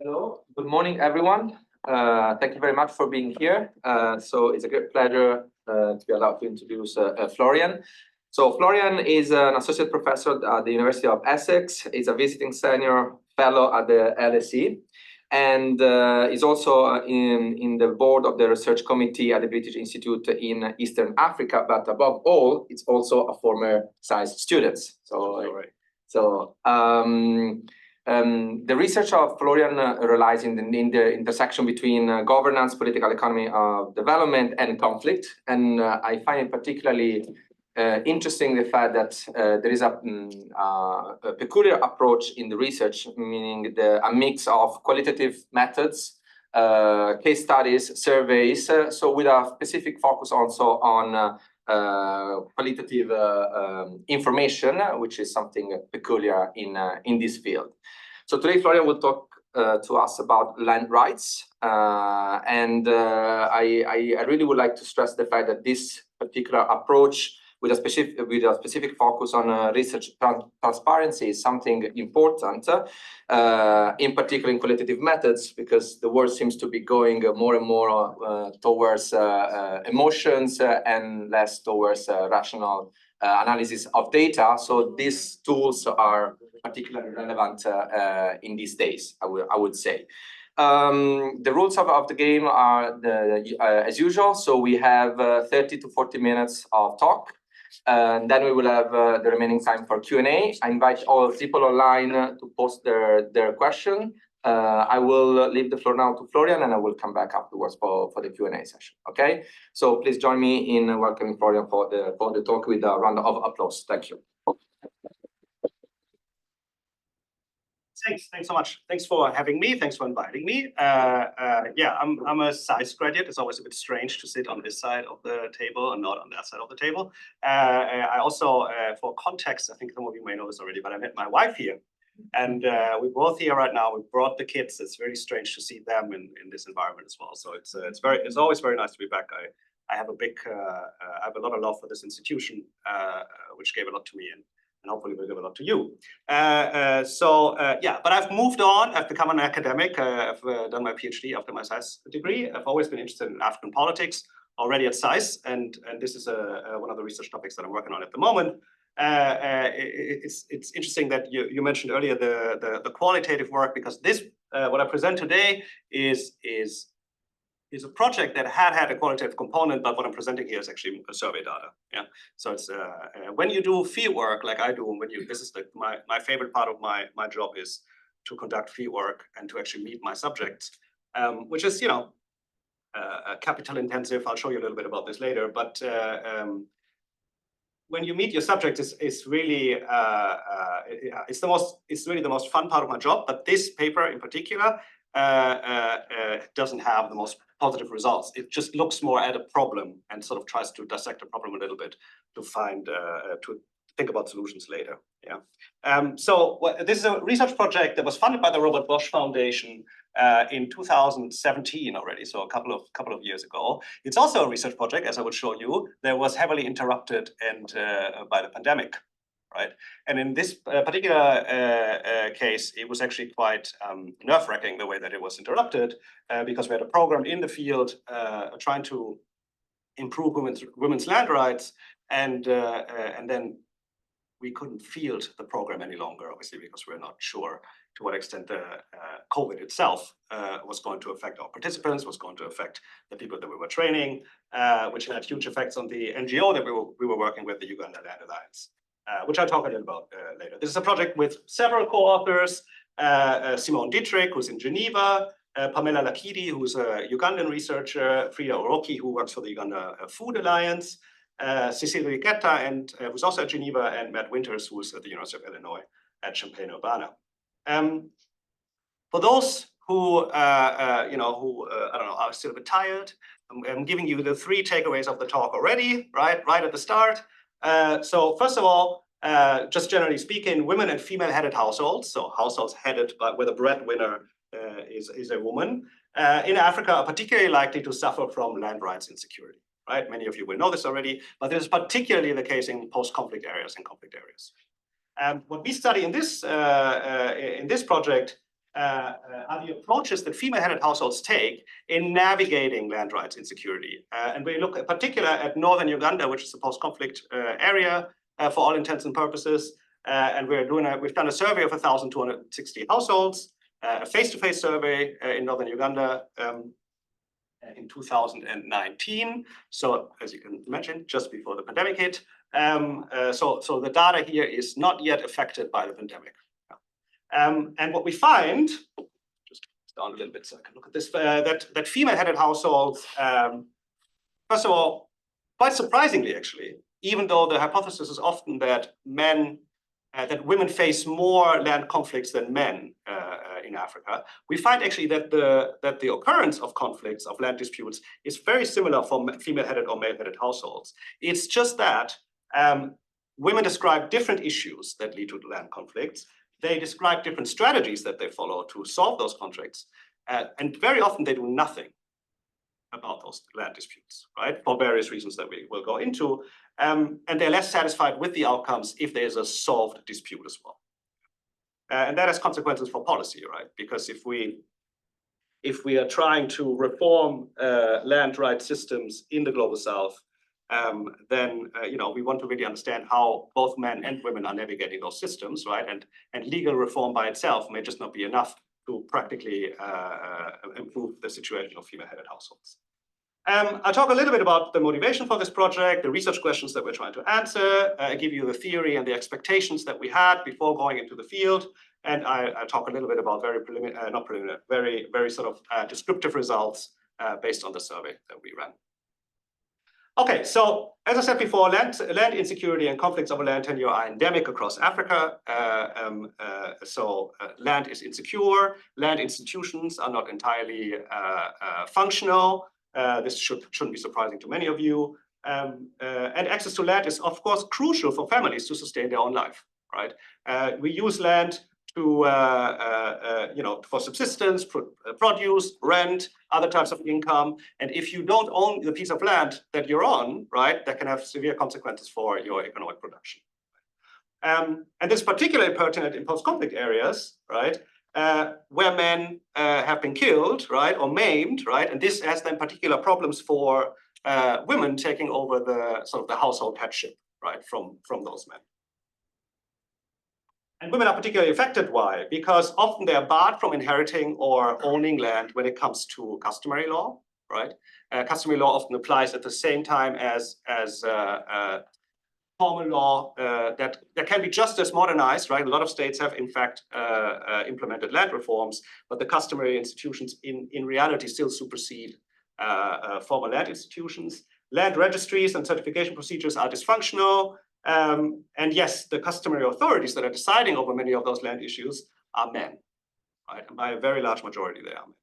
Hello, good morning, everyone. Thank you very much for being here. So it's a great pleasure to be allowed to introduce Florian. So Florian is an associate professor at the University of Essex. He's a visiting senior fellow at the LSE, and is also in the board of the research committee at the British Institute in Eastern Africa. But above all, it's also a former SAIS student. The research of Florian relies in the intersection between governance, political economy of development, and conflict. And I find it particularly interesting the fact that there is a peculiar approach in the research, meaning a mix of qualitative methods, case studies, surveys, so with a specific focus also on qualitative information, which is something peculiar in this field. So today, Florian will talk to us about land rights, and I really would like to stress the fact that this particular approach, with a specific focus on research transparency, is something important, in particular in qualitative methods, because the world seems to be going more and more towards emotions and less towards rational analysis of data. So these tools are particularly relevant in these days, I would say. The rules of the game are as usual. So we have 30 to 40 minutes of talk. And then we will have the remaining time for Q&A. I invite all people online to post their question. I will leave the floor now to Florian, and I will come back afterwards for the Q&A session. Okay, so please join me in welcoming Florian for the talk with a round of applause. Thank you. Thanks so much. Thanks for having me. Thanks for inviting me. Yeah, I'm a SAIS graduate. It's always a bit strange to sit on this side of the table and not on that side of the table. I also, for context, I think some of you may know this already, but I met my wife here. And we're both here right now. We brought the kids. It's very strange to see them in this environment as well. So it's always very nice to be back. I have a lot of love for this institution, which gave a lot to me, and hopefully will give a lot to you. Yeah, but I've moved on. I've become an academic. I've done my PhD after my SAIS degree. I've always been interested in African politics already at SAIS, and this is one of the research topics that I'm working on at the moment. It's interesting that you mentioned earlier the qualitative work, because this what I present today is a project that had a qualitative component, but what I'm presenting here is actually survey data. Yeah, so it's when you do field work like I do, this is my favorite part of my job is to conduct field work and to actually meet my subjects, which is capital intensive. I'll show you a little bit about this later, but when you meet your subjects, it's really it's really the most fun part of my job. But this paper in particular doesn't have the most positive results. It just looks more at a problem and sort of tries to dissect the problem a little bit to find to think about solutions later. Yeah. So this is a research project that was funded by the Robert Bosch Foundation in 2017 already, so a couple of years ago. It's also a research project, as I will show you, that was heavily interrupted and by the pandemic. Right. And in this particular case, it was actually quite nerve-wracking the way that it was interrupted, because we had a program in the field trying to improve women's land rights, and then we couldn't field the program any longer, obviously, because we're not sure to what extent the COVID itself was going to affect our participants, was going to affect the people that we were training, which had huge effects on the NGO that we were working with, the Uganda Land Alliance. Which I'll talk a little about later. This is a project with several co-authors, Simone Dietrich, who's in Geneva, Pamela Lakidi, who's a Ugandan researcher, Frida Oroki, who works for the Uganda Food Alliance, Cecilia Riquetta, and who's also at Geneva, and Matt Winters, who's at the University of Illinois at Champaign-Urbana. For those who, I don't know, are still a bit tired, I'm giving you the 3 takeaways of the talk already, right at the start. So first of all, just generally speaking, women and female-headed households, so households headed by where the breadwinner is a woman, in Africa are particularly likely to suffer from land rights insecurity. Right, many of you will know this already, but this is particularly the case in post-conflict areas and conflict areas. And what we study in this project are the approaches that female-headed households take in navigating land rights insecurity. And we look in particular at northern Uganda, which is a post-conflict area for all intents and purposes. And we've done a survey of 1,260 households, a face-to-face survey in northern Uganda in 2019. So as you can imagine, just before the pandemic hit. So the data here is not yet affected by the pandemic. And what we find, just down a little bit so I can look at this, that female-headed households, first of all, quite surprisingly actually, even though the hypothesis is often that women face more land conflicts than men in Africa, we find actually that the occurrence of conflicts, of land disputes, is very similar for female-headed or male-headed households. It's just that women describe different issues that lead to land conflicts. They describe different strategies that they follow to solve those conflicts. And very often they do nothing about those land disputes, right? For various reasons that we will go into. And they're less satisfied with the outcomes if there's a solved dispute as well. And that has consequences for policy, right? Because if we are trying to reform land rights systems in the global south, then we want to really understand how both men and women are navigating those systems, right? And legal reform by itself may just not be enough to practically improve the situation of female-headed households. I'll talk a little bit about the motivation for this project, the research questions that we're trying to answer. I give you the theory and the expectations that we had before going into the field, and I'll talk a little bit about very sort of descriptive results based on the survey that we ran. Okay, so as I said before, land insecurity and conflicts over land tenure are endemic across Africa. Land is insecure, land institutions are not entirely functional. This shouldn't be surprising to many of you. And access to land is, of course, crucial for families to sustain their own life, right? We use land to, for subsistence, produce, rent, other types of income. And if you don't own the piece of land that you're on, right, that can have severe consequences for your economic production. And this is particularly pertinent in post-conflict areas, right, where men have been killed, right, or maimed, right, and this has then particular problems for women taking over the household headship, right, from those men. And women are particularly affected. Why? Because often they are barred from inheriting or owning land when it comes to customary law, right? Customary law often applies at the same time as formal law that can be just as modernized, right? A lot of states have, in fact, implemented land reforms, but the customary institutions in reality still supersede formal land institutions. Land registries and certification procedures are dysfunctional. And yes, the customary authorities that are deciding over many of those land issues are men, right? And by a very large majority, they are men.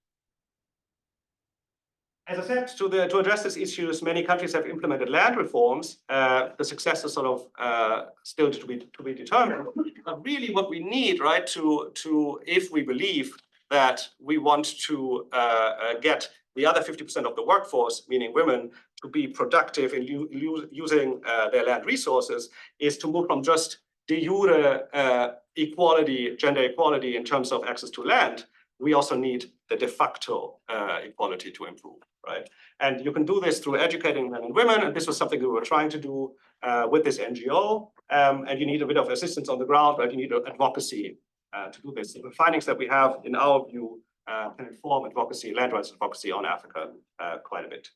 As I said, to address these issues, many countries have implemented land reforms. The success is sort of still to be determined. But really, what we need, right, if we believe that we want to get the other 50% of the workforce, meaning women, to be productive in using their land resources, is to move from just de jure equality, gender equality in terms of access to land. We also need the de facto equality to improve, right? And you can do this through educating men and women, and this was something we were trying to do with this NGO. And you need a bit of assistance on the ground, right? You need advocacy to do this. So the findings that we have, in our view, can inform advocacy, land rights advocacy on Africa quite a bit.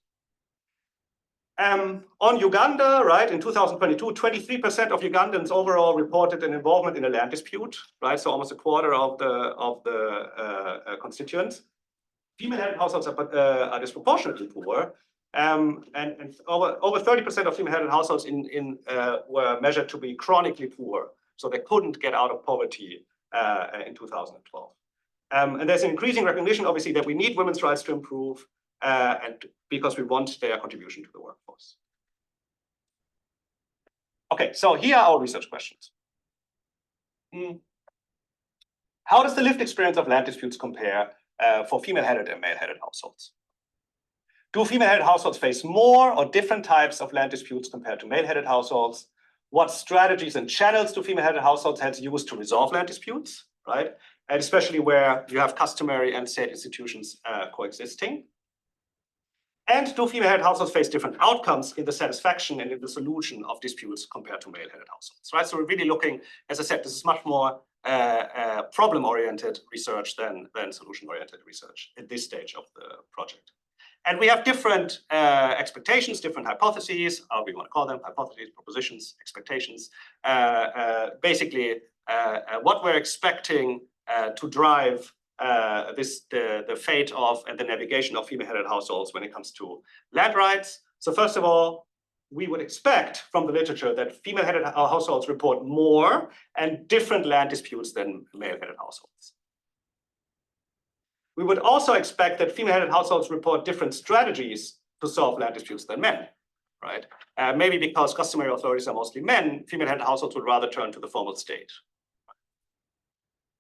On Uganda, right, in 2022, 23% of Ugandans overall reported an involvement in a land dispute, right? So almost a quarter of the constituents. Female-headed households are disproportionately poor, and over 30% of female-headed households were measured to be chronically poor, so they couldn't get out of poverty in 2012. And there's an increasing recognition, obviously, that we need women's rights to improve, and because we want their contribution to the workforce. Okay, so here are our research questions. How does the lived experience of land disputes compare for female-headed and male-headed households? Do female-headed households face more or different types of land disputes compared to male-headed households? What strategies and channels do female-headed households have used to resolve land disputes, right? and especially where you have customary and state institutions coexisting. And do female-headed households face different outcomes in the satisfaction and in the solution of disputes compared to male-headed households, right? So we're really looking, as I said, this is much more problem-oriented research than solution-oriented research at this stage of the project. And we have different expectations, different hypotheses, however you want to call them, hypotheses, propositions, expectations. Basically, what we're expecting to drive the fate of and the navigation of female-headed households when it comes to land rights. So first of all, we would expect from the literature that female-headed households report more and different land disputes than male-headed households. We would also expect that female-headed households report different strategies to solve land disputes than men, right? Maybe because customary authorities are mostly men, female-headed households would rather turn to the formal state.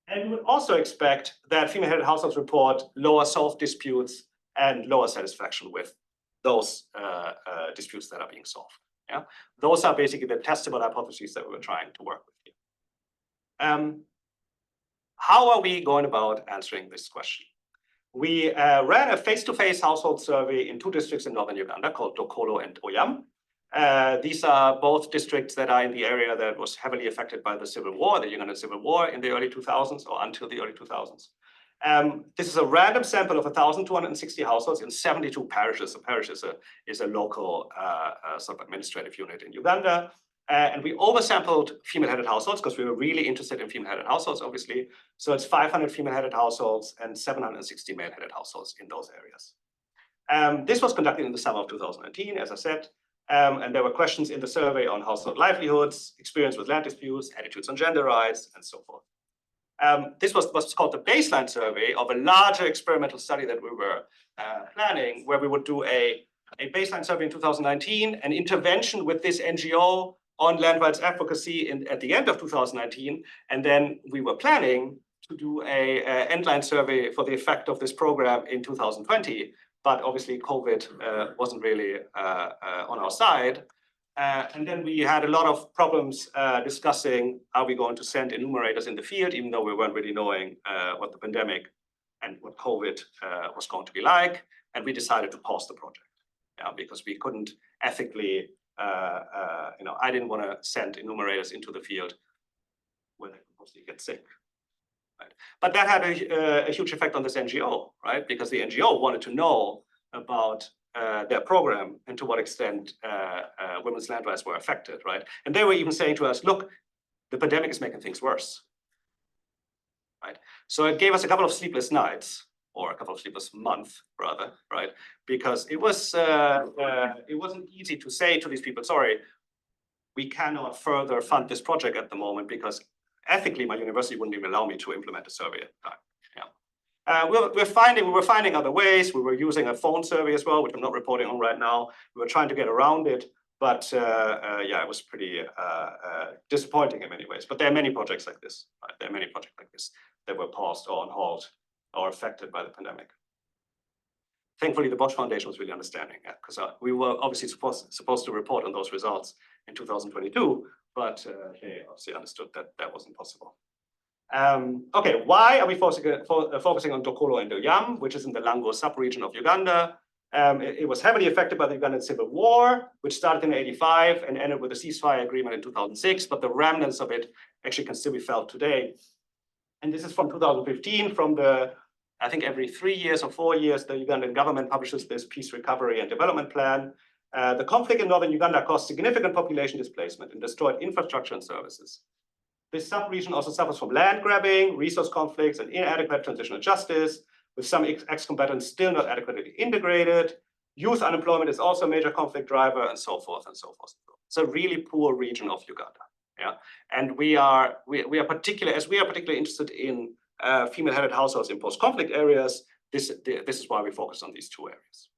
And we would also expect that female-headed households report lower solved disputes and lower satisfaction with those disputes that are being solved. Yeah, those are basically the testable hypotheses that we were trying to work with here. How are we going about answering this question? We ran a face-to-face household survey in 2 districts in northern Uganda called Dokolo and Oyam. These are both districts that are in the area that was heavily affected by the civil war, the Ugandan civil war in the early 2000s or until the early 2000s. This is a random sample of 1,260 households in 72 parishes. A parish is a local sort of administrative unit in Uganda. And we oversampled female-headed households because we were really interested in female-headed households, obviously. So it's 500 female-headed households and 760 male-headed households in those areas. This was conducted in the summer of 2019, as I said. And there were questions in the survey on household livelihoods, experience with land disputes, attitudes on gender rights, and so forth. This was what's called the baseline survey of a larger experimental study that we were planning, where we would do a baseline survey in 2019, an intervention with this NGO on land rights advocacy at the end of 2019. And then we were planning to do a endline survey for the effect of this program in 2020. But obviously COVID wasn't really on our side. And then we had a lot of problems discussing are we going to send enumerators in the field, even though we weren't really knowing what the pandemic and what COVID was going to be like. And we decided to pause the project, because we couldn't ethically, I didn't want to send enumerators into the field where they could mostly get sick. Right. But that had a huge effect on this NGO, right? Because the NGO wanted to know about their program and to what extent women's land rights were affected, right? And they were even saying to us, look, the pandemic is making things worse, right? So it gave us a couple of sleepless nights, or a couple of sleepless months, rather, right? Because it wasn't easy to say to these people, sorry, we cannot further fund this project at the moment because ethically, my university wouldn't even allow me to implement a survey at the time. Yeah. We were finding other ways. We were using a phone survey as well, which I'm not reporting on right now. We were trying to get around it, but it was pretty disappointing in many ways. But there are many projects like this. Right? There are many projects like this that were paused or on hold or affected by the pandemic. Thankfully, the Bosch Foundation was really understanding, because we were obviously supposed to report on those results in 2022. But they obviously understood that that wasn't possible. Okay, why are we focusing on Dokolo and Oyam, which is in the Lango sub-region of Uganda? It was heavily affected by the Ugandan civil war, which started in 1985 and ended with a ceasefire agreement in 2006, but the remnants of it actually can still be felt today. And this is from 2015, from I think every 3 years or 4 years, the Ugandan government publishes this peace recovery and development plan. The conflict in northern Uganda caused significant population displacement and destroyed infrastructure and services. This sub-region also suffers from land grabbing, resource conflicts, and inadequate transitional justice, with some ex-combatants still not adequately integrated. Youth unemployment is also a major conflict driver, and so forth and so forth. It's a really poor region of Uganda. Yeah, and we are particularly interested in female-headed households in post-conflict areas. This is why we focus on these 2 areas.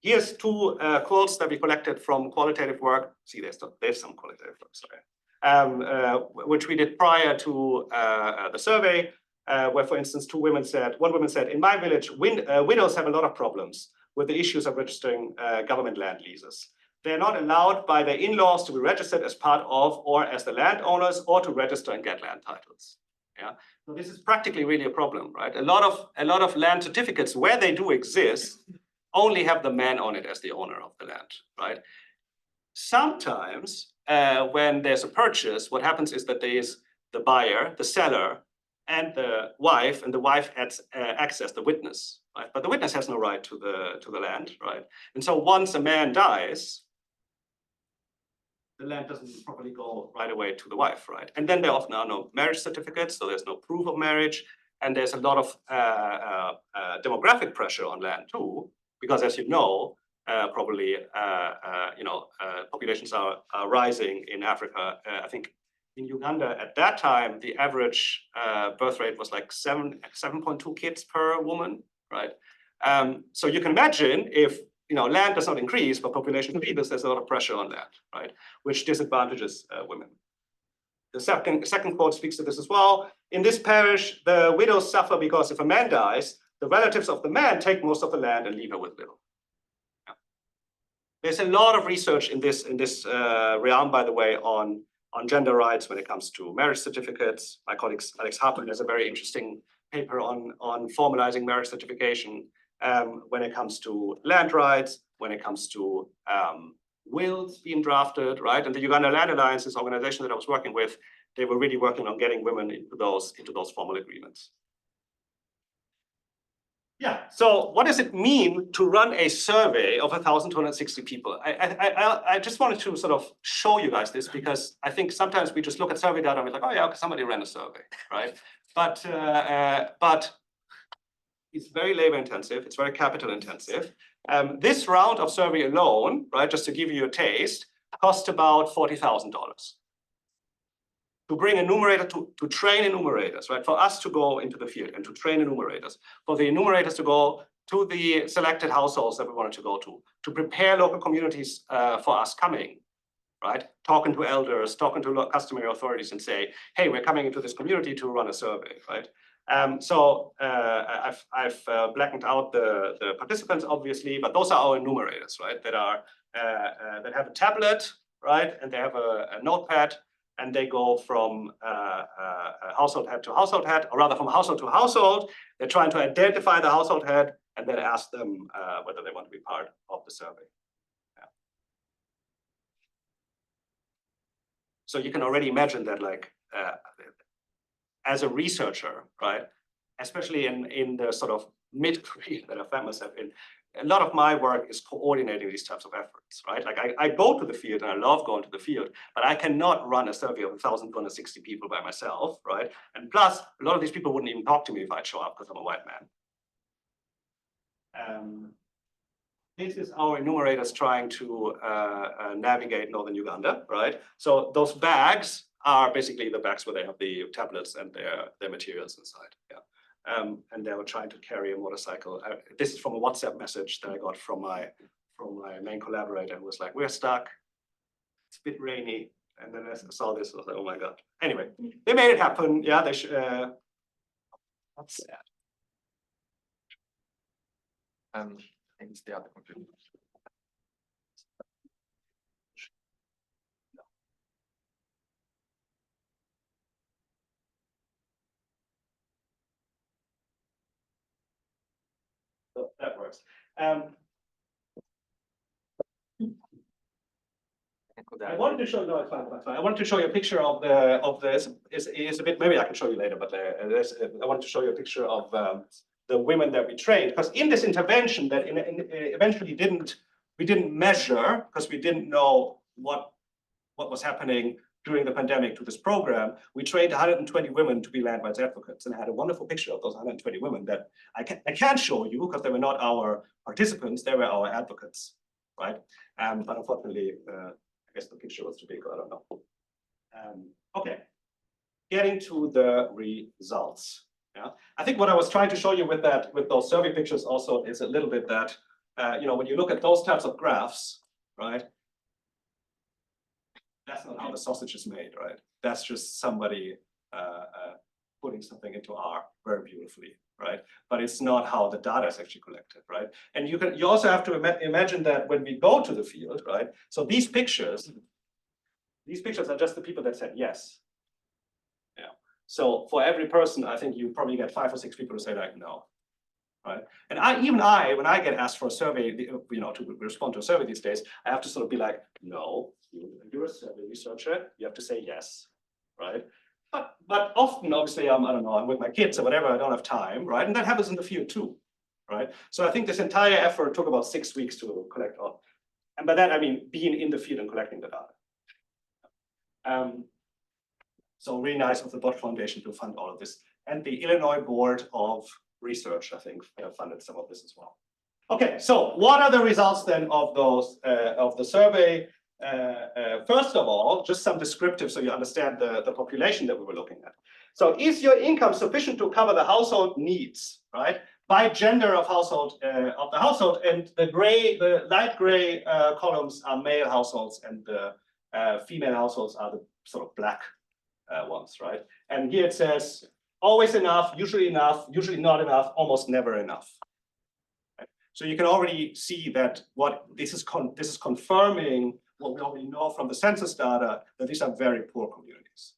Here's 2 quotes that we collected from qualitative work. See, there's some qualitative work, sorry, which we did prior to the survey, where, for instance, one woman said, in my village, widows have a lot of problems with the issues of registering government land leases. they're not allowed by their in-laws to be registered as part of or as the landowners or to register and get land titles. Yeah, so this is practically really a problem, right? A lot of land certificates, where they do exist, only have the man on it as the owner of the land, right? Sometimes when there's a purchase, what happens is that there is the buyer, the seller, and the wife acts as the witness, right? But the witness has no right to the land, right? And so once a man dies, the land doesn't properly go right away to the wife, right? And then there often are no marriage certificates, so there's no proof of marriage, and there's a lot of demographic pressure on land too, because as you know, probably populations are rising in Africa. I think in Uganda at that time, the average birth rate was like 7.2 kids per woman, right? So you can imagine if land does not increase, but population increases, there's a lot of pressure on land, right? Which disadvantages women. The second quote speaks to this as well. In this parish, the widows suffer because if a man dies, the relatives of the man take most of the land and leave her with little. Yeah. There's a lot of research in this realm, by the way, on gender rights when it comes to marriage certificates. My colleague Alex Harper has a very interesting paper on formalizing marriage certification. When it comes to land rights, when it comes to wills being drafted, right? And the Uganda Land Alliance, this organization that I was working with, they were really working on getting women into those formal agreements. Yeah, so what does it mean to run a survey of 1,260 people? I just wanted to sort of show you guys this, because I think sometimes we just look at survey data and we're like, oh yeah, okay, somebody ran a survey, right? But it's very labor intensive, it's very capital intensive. This round of survey alone, right, just to give you a taste, cost about $40,000. To bring enumerators, to train enumerators, right? For us to go into the field and to train enumerators, for the enumerators to go to the selected households that we wanted to go to prepare local communities for us coming, right? Talking to elders, talking to customary authorities and say, hey, we're coming into this community to run a survey, right? So I've blackened out the participants, obviously, but those are our enumerators, right? That have a tablet, right? And they have a notepad, and they go from household head to household head, or rather from household to household. They're trying to identify the household head and then ask them whether they want to be part of the survey. Yeah. So you can already imagine that, like, as a researcher, right, especially in the sort of mid-career that I found myself in, a lot of my work is coordinating these types of efforts, right? Like I go to the field and I love going to the field, but I cannot run a survey of 1,260 people by myself, right? And plus, a lot of these people wouldn't even talk to me if I'd show up because I'm a white man. This is our enumerators trying to navigate northern Uganda, right? So those bags are basically the bags where they have the tablets and their materials inside. Yeah. And they were trying to carry a motorcycle. This is from a WhatsApp message that I got from my main collaborator, who was like, "We're stuck. It's a bit rainy." And then I saw this, I was like, "Oh my god!" Anyway, they made it happen. Yeah, they should. That's sad. I think it's the other computer. So that works. I wanted to show. No, it's fine. That's fine. I wanted to show you a picture of this. Is a bit. Maybe I can show you later. But I wanted to show you a picture of the women that we trained, because in this intervention that eventually we didn't measure, because we didn't know what was happening during the pandemic to this program. We trained 120 women to be land rights advocates, and I had a wonderful picture of those 120 women that I can't show you because they were not our participants; they were our advocates, right? But unfortunately, I guess the picture was too big. I don't know. Okay, getting to the results. Yeah, I think what I was trying to show you with those survey pictures also is a little bit that when you look at those types of graphs, right? That's not how the sausage is made, right? That's just somebody putting something into R very beautifully, right? But it's not how the data is actually collected, right? And you also have to imagine that when we go to the field, right? So these pictures are just the people that said yes. Yeah. So for every person, I think you probably get 5 or 6 people to say like no, right? And when I get asked for a survey, you know, to respond to a survey these days, I have to sort of be like, no, you're a survey researcher, you have to say yes, right? But often, obviously, I don't know, I'm with my kids or whatever, I don't have time, right? And that happens in the field too, right? So I think this entire effort took about 6 weeks to collect all. And by that, I mean being in the field and collecting the data. So really nice of the Bot Foundation to fund all of this. And the Illinois Board of Research, I think, funded some of this as well. Okay, so what are the results then of those of the survey? First of all, just some descriptive so you understand the population that we were looking at. So is your income sufficient to cover the household needs, right? By gender of household of the household, and the light gray columns are male households, and the female households are the sort of black ones, right? And here it says always enough, usually not enough, almost never enough. Right? So you can already see that what this is confirming what we already know from the census data, that these are very poor communities,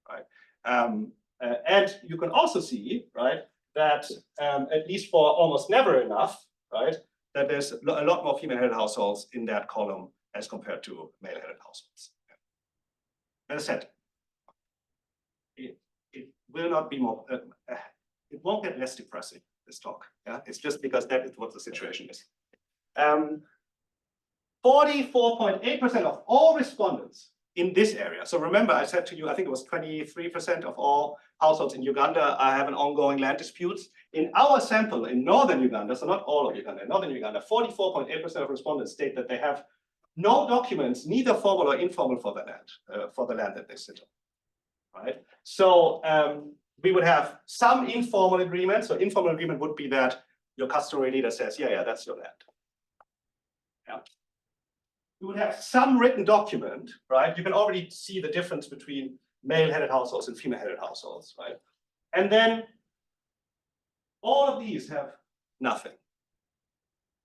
right? And you can also see, right, that at least for almost never enough, right, that there's a lot more female-headed households in that column as compared to male-headed households. As I said, it will not be more, it won't get less depressing, this talk. Yeah, it's just because that is what the situation is. 44.8% of all respondents in this area. So remember, I said to you, I think it was 23% of all households in Uganda have an ongoing land disputes. In our sample in northern Uganda, so not all of Uganda, in northern Uganda, 44.8% of respondents state that they have no documents, neither formal or informal, for the land that they sit on. Right? So we would have some informal agreement. So informal agreement would be that your custodial leader says, yeah, that's your land. Yeah. You would have some written document, right? You can already see the difference between male-headed households and female-headed households, right? And then all of these have nothing.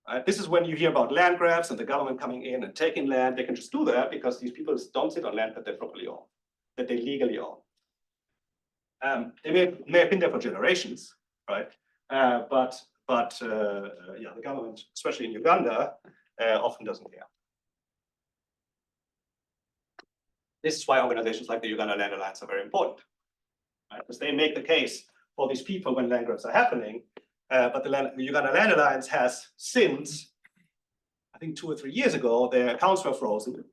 Right? This is when you hear about land grabs and the government coming in and taking land. They can just do that because these people don't sit on land that they properly own, that they legally own. They may have been there for generations, right? But yeah, the government, especially in Uganda, often doesn't care. This is why organizations like the Uganda Land Alliance are very important, right? Because they make the case for these people when land grabs are happening. But the Uganda Land Alliance has since, I think 2 or 3 years ago, their accounts were frozen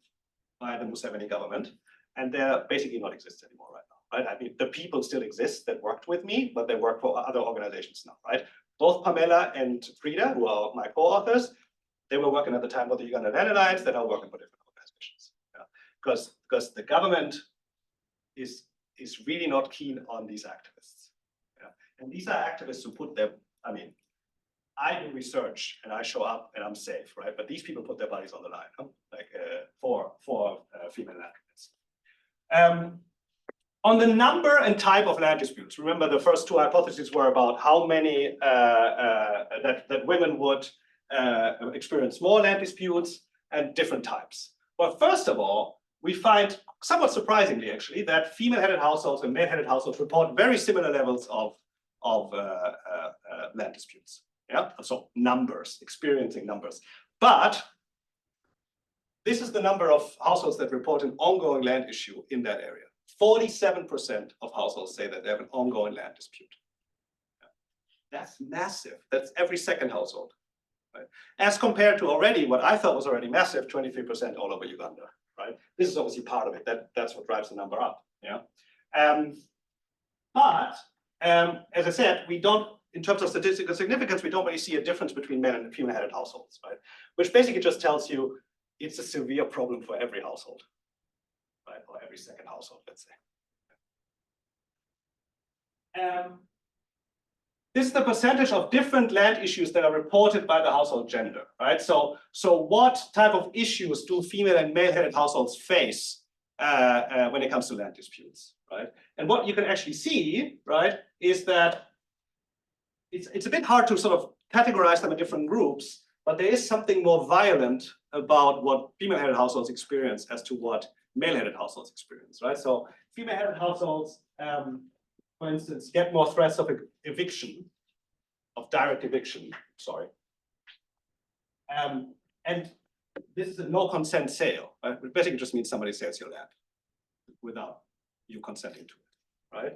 by the Museveni government, and they're basically not exist anymore right now, right? I mean, the people still exist that worked with me, but they work for other organizations now, right? Both Pamela and Frida, who are my co-authors, they were working at the time for the Uganda Land Alliance, they're now working for different organizations. Yeah? Because the government is really not keen on these activists. Yeah? And these are activists who put their, I mean, I do research and I show up and I'm safe, right? But these people put their bodies on the line, huh? Like for female activists. On the number and type of land disputes, remember the first 2 hypotheses were about how many that women would experience more land disputes and different types. Well, first of all, we find, somewhat surprisingly actually, that female-headed households and male-headed households report very similar levels of land disputes. Yeah, so numbers, experiencing numbers. But this is the number of households that report an ongoing land issue in that area. 47% of households say that they have an ongoing land dispute. Yeah. That's massive. That's every second household. Right? As compared to already what I thought was already massive, 23% all over Uganda. Right? This is obviously part of it. That's what drives the number up. Yeah. But as I said, we don't, in terms of statistical significance, we don't really see a difference between male and female-headed households, right? Which basically just tells you it's a severe problem for every household, right? Or every second household, let's say. This is the percentage of different land issues that are reported by the household gender, right? So what type of issues do female and male-headed households face when it comes to land disputes, right? And what you can actually see, right, is that it's a bit hard to sort of categorize them in different groups, but there is something more violent about what female-headed households experience as to what male-headed households experience, right? So female-headed households, for instance, get more threats of eviction, of direct eviction, sorry. And this is a no consent sale, right? It basically just means somebody sells your land without you consenting to it, right?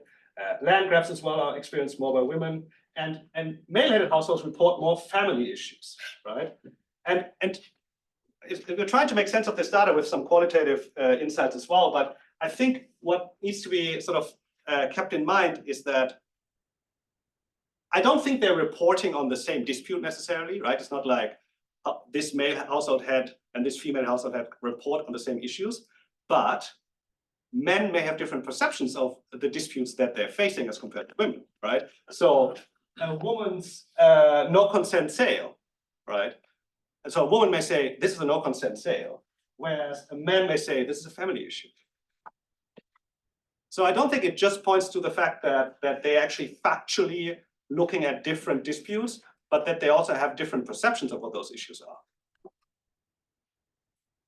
Land grabs as well are experienced more by women, and male-headed households report more family issues, right? And we're trying to make sense of this data with some qualitative insights as well, but I think what needs to be sort of kept in mind is that I don't think they're reporting on the same dispute necessarily, right? It's not like this male household head and this female household head report on the same issues, but men may have different perceptions of the disputes that they're facing as compared to women, right? So a woman's no consent sale, right? And so a woman may say, this is a no consent sale, whereas a man may say, this is a family issue. So I don't think it just points to the fact that they're actually factually looking at different disputes, but that they also have different perceptions of what those issues are.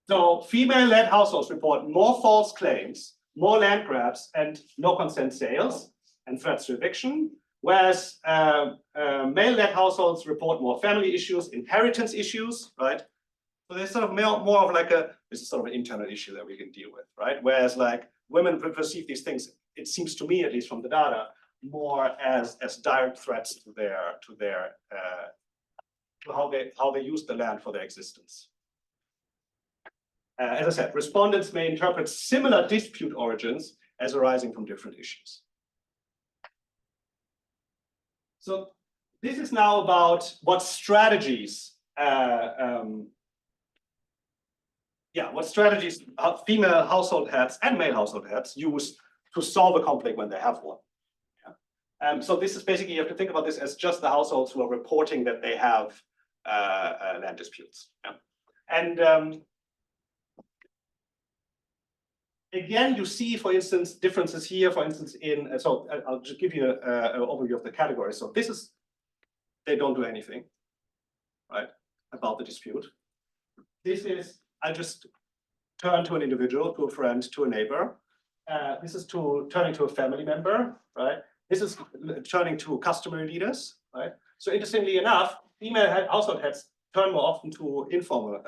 So female-led households report more false claims, more land grabs, and no consent sales and threats to eviction, whereas male-led households report more family issues, inheritance issues, right? So there's sort of more of like this is sort of an internal issue that we can deal with, right? Whereas like women perceive these things, it seems to me, at least from the data, more as direct threats to how they use the land for their existence. As I said, respondents may interpret similar dispute origins as arising from different issues. So this is now about what strategies, female household heads and male household heads use to solve a conflict when they have one. So this is basically, you have to think about this as just the households who are reporting that they have land disputes. Yeah. And again, you see, for instance, differences here, for instance, so I'll just give you an overview of the categories. So this is, they don't do anything, right, about the dispute. This is, I just turn to an individual, to a friend, to a neighbor. This is turning to a family member, right? This is turning to customary leaders, right? So interestingly enough, female household heads turn more often to informal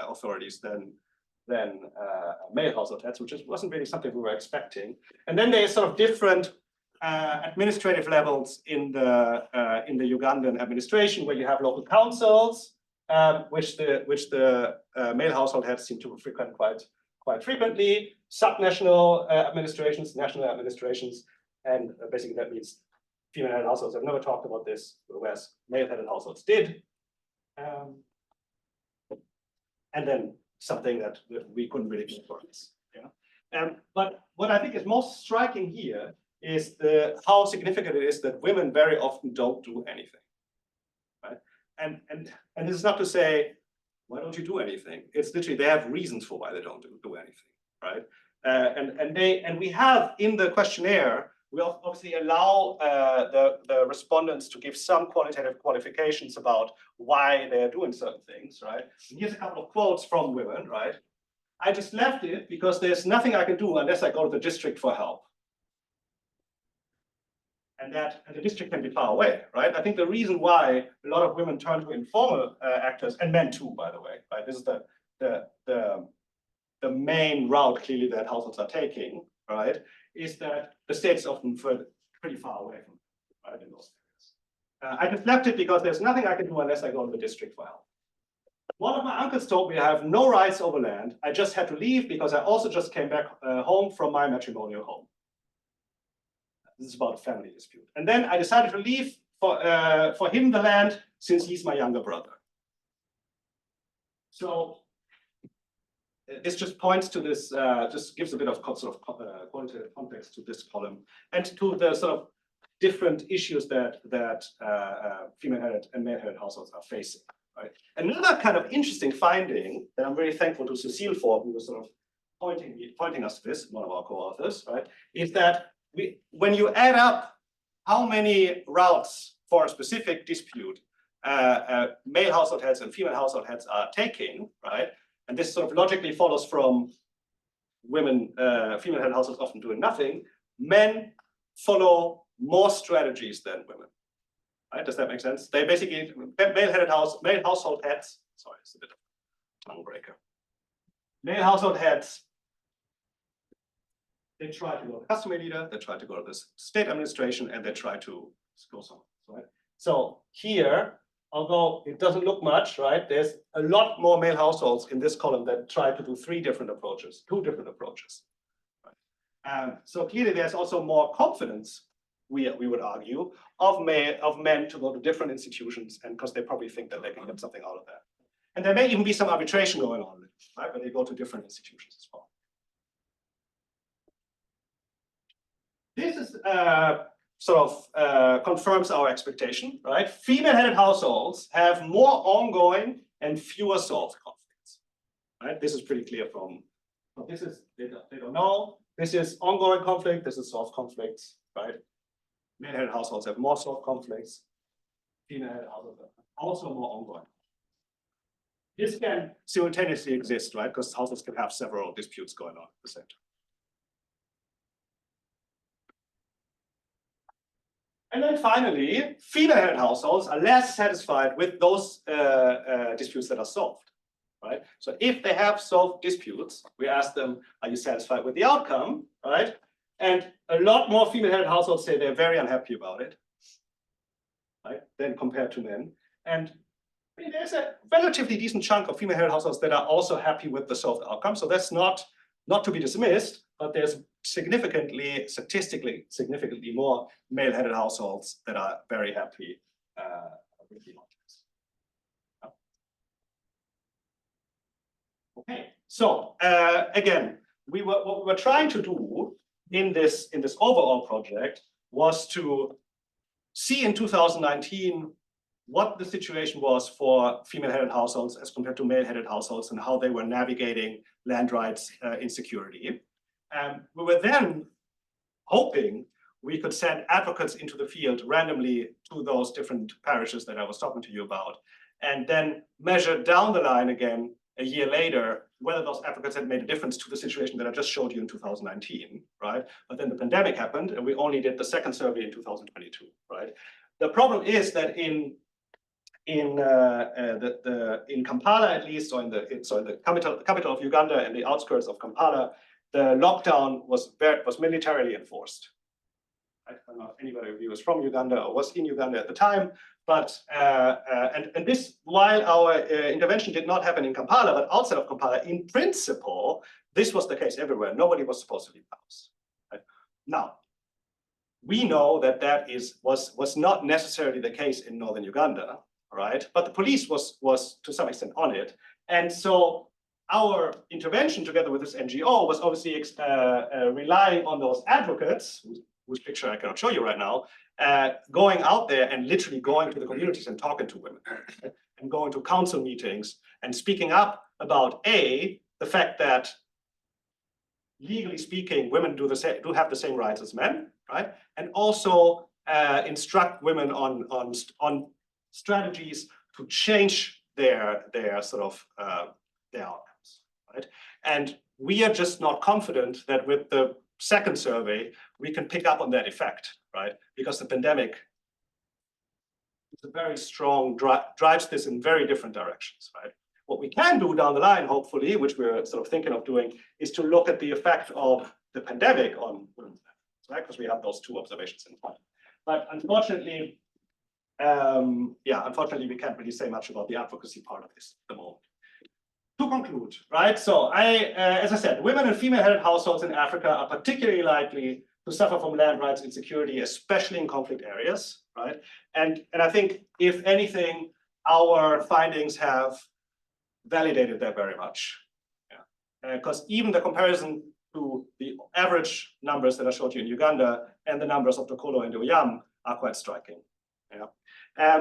authorities than male household heads, which wasn't really something we were expecting. And then there's sort of different administrative levels in the Ugandan administration, where you have local councils, which the male household heads seem to frequent quite frequently, subnational administrations, national administrations, and basically that means female-headed households have never talked about this, whereas male-headed households did. And then something that we couldn't really do for us. Yeah. But what I think is most striking here is how significant it is that women very often don't do anything. Right? And this is not to say, why don't you do anything? It's literally they have reasons for why they don't do anything, right? And we have in the questionnaire, we obviously allow the respondents to give some qualitative qualifications about why they're doing certain things, right? And here's a couple of quotes from women, right? I just left it because there's nothing I can do unless I go to the district for help. And the district can be far away, right? I think the reason why a lot of women turn to informal actors, and men too, by the way, right? This is the main route clearly that households are taking, right? Is that the state's often pretty far away from them, right, in those areas. I just left it because there's nothing I can do unless I go to the district for help. One of my uncles told me I have no rights over land. I just had to leave because I also just came back home from my matrimonial home. This is about a family dispute. And then I decided to leave for him the land since he's my younger brother. So this just points to this, just gives a bit of sort of qualitative context to this column and to the sort of different issues that female-headed and male-headed households are facing. Right? Another kind of interesting finding that I'm very thankful to Cecile for, who was sort of pointing us to this, one of our co-authors, right, is that when you add up how many routes for a specific dispute male household heads and female household heads are taking, right, and this sort of logically follows from women, female head households often doing nothing, men follow more strategies than women. Right? Does that make sense? They basically, male household heads, sorry, it's a bit of a tongue breaker. Male household heads, they try to go to the customer leader, they try to go to the state administration, and they try to go somewhere, right? So here, although it doesn't look much, right? There's a lot more male households in this column that try to do two different approaches. Right? So clearly, there's also more confidence, we would argue, of men to go to different institutions, and because they probably think that they can get something out of that. And there may even be some arbitration going on, right? When they go to different institutions as well. This is confirms our expectation, right? Female-headed households have more ongoing and fewer solved conflicts, right? This is pretty clear from, well, this is, they don't know. This is ongoing conflict, this is solved conflicts, right? Male-headed households have more solved conflicts. Female-headed households have also more ongoing. This can simultaneously exist, right? Because households can have several disputes going on at the same time. And then finally, female-headed households are less satisfied with those disputes that are solved, right? So if they have solved disputes, we ask them, are you satisfied with the outcome, right? And a lot more female-headed households say they're very unhappy about it, right? Than compared to men. And I mean, there's a relatively decent chunk of female-headed households that are also happy with the solved outcome. So that's not to be dismissed, but there's statistically significantly more male-headed households that are very happy with the outcomes. Okay, so again, what we were trying to do in this overall project was to see in 2019 what the situation was for female-headed households as compared to male-headed households and how they were navigating land rights insecurity. We were then hoping we could send advocates into the field randomly to those different parishes that I was talking to you about, and then measure down the line again a year later whether those advocates had made a difference to the situation that I just showed you in 2019, right? But then the pandemic happened, and we only did the second survey in 2022, right? The problem is that in Kampala, at least, or in the capital of Uganda and the outskirts of Kampala, the lockdown was militarily enforced. I don't know if anybody of you is from Uganda or was in Uganda at the time, but and this, while our intervention did not happen in Kampala, but outside of Kampala, in principle, this was the case everywhere. Nobody was supposed to leave the house. Right? Now, we know that was not necessarily the case in northern Uganda, right? But the police was to some extent on it, and so our intervention together with this NGO was obviously relying on those advocates, whose picture I cannot show you right now, going out there and literally going to the communities and talking to women and going to council meetings and speaking up about the fact that legally speaking, women do have the same rights as men, right? And also instruct women on strategies to change their outcomes, right? And we are just not confident that with the second survey we can pick up on that effect, right? Because the pandemic is a very strong drives this in very different directions, right? What we can do down the line, hopefully, which we're sort of thinking of doing, is to look at the effect of the pandemic on women's lives, right? Because we have those two observations in mind. But unfortunately, unfortunately, we can't really say much about the advocacy part of this at the moment. To conclude, right? So as I said, women and female-headed households in Africa are particularly likely to suffer from land rights insecurity, especially in conflict areas, right? And I think, if anything, our findings have validated that very much. Because even the comparison to the average numbers that I showed you in Uganda and the numbers of Tokolo and Oyam are quite striking.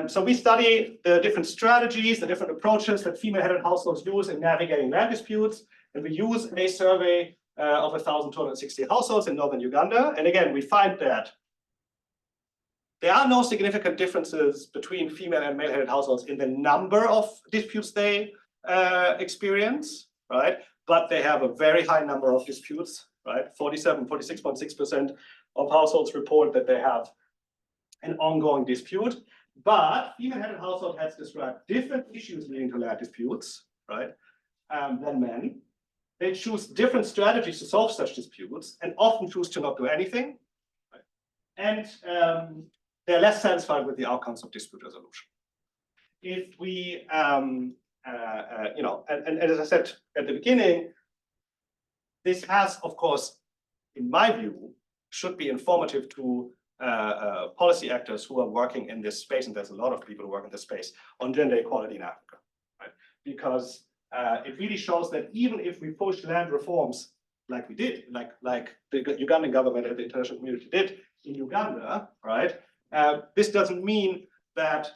So we study the different strategies, the different approaches that female-headed households use in navigating land disputes, and we use a survey of 1,260 households in northern Uganda. And again, we find that there are no significant differences between female and male-headed households in the number of disputes they experience, right? But they have a very high number of disputes, right? 46.6% of households report that they have an ongoing dispute. But female-headed household has described different issues leading to land disputes, right, than men. They choose different strategies to solve such disputes and often choose to not do anything. Right? And they're less satisfied with the outcomes of dispute resolution. If we, and as I said at the beginning, this has, of course, in my view, should be informative to policy actors who are working in this space, and there's a lot of people who work in this space, on gender equality in Africa, right? Because it really shows that even if we push land reforms like we did, like the Ugandan government and the international community did in Uganda, right? This doesn't mean that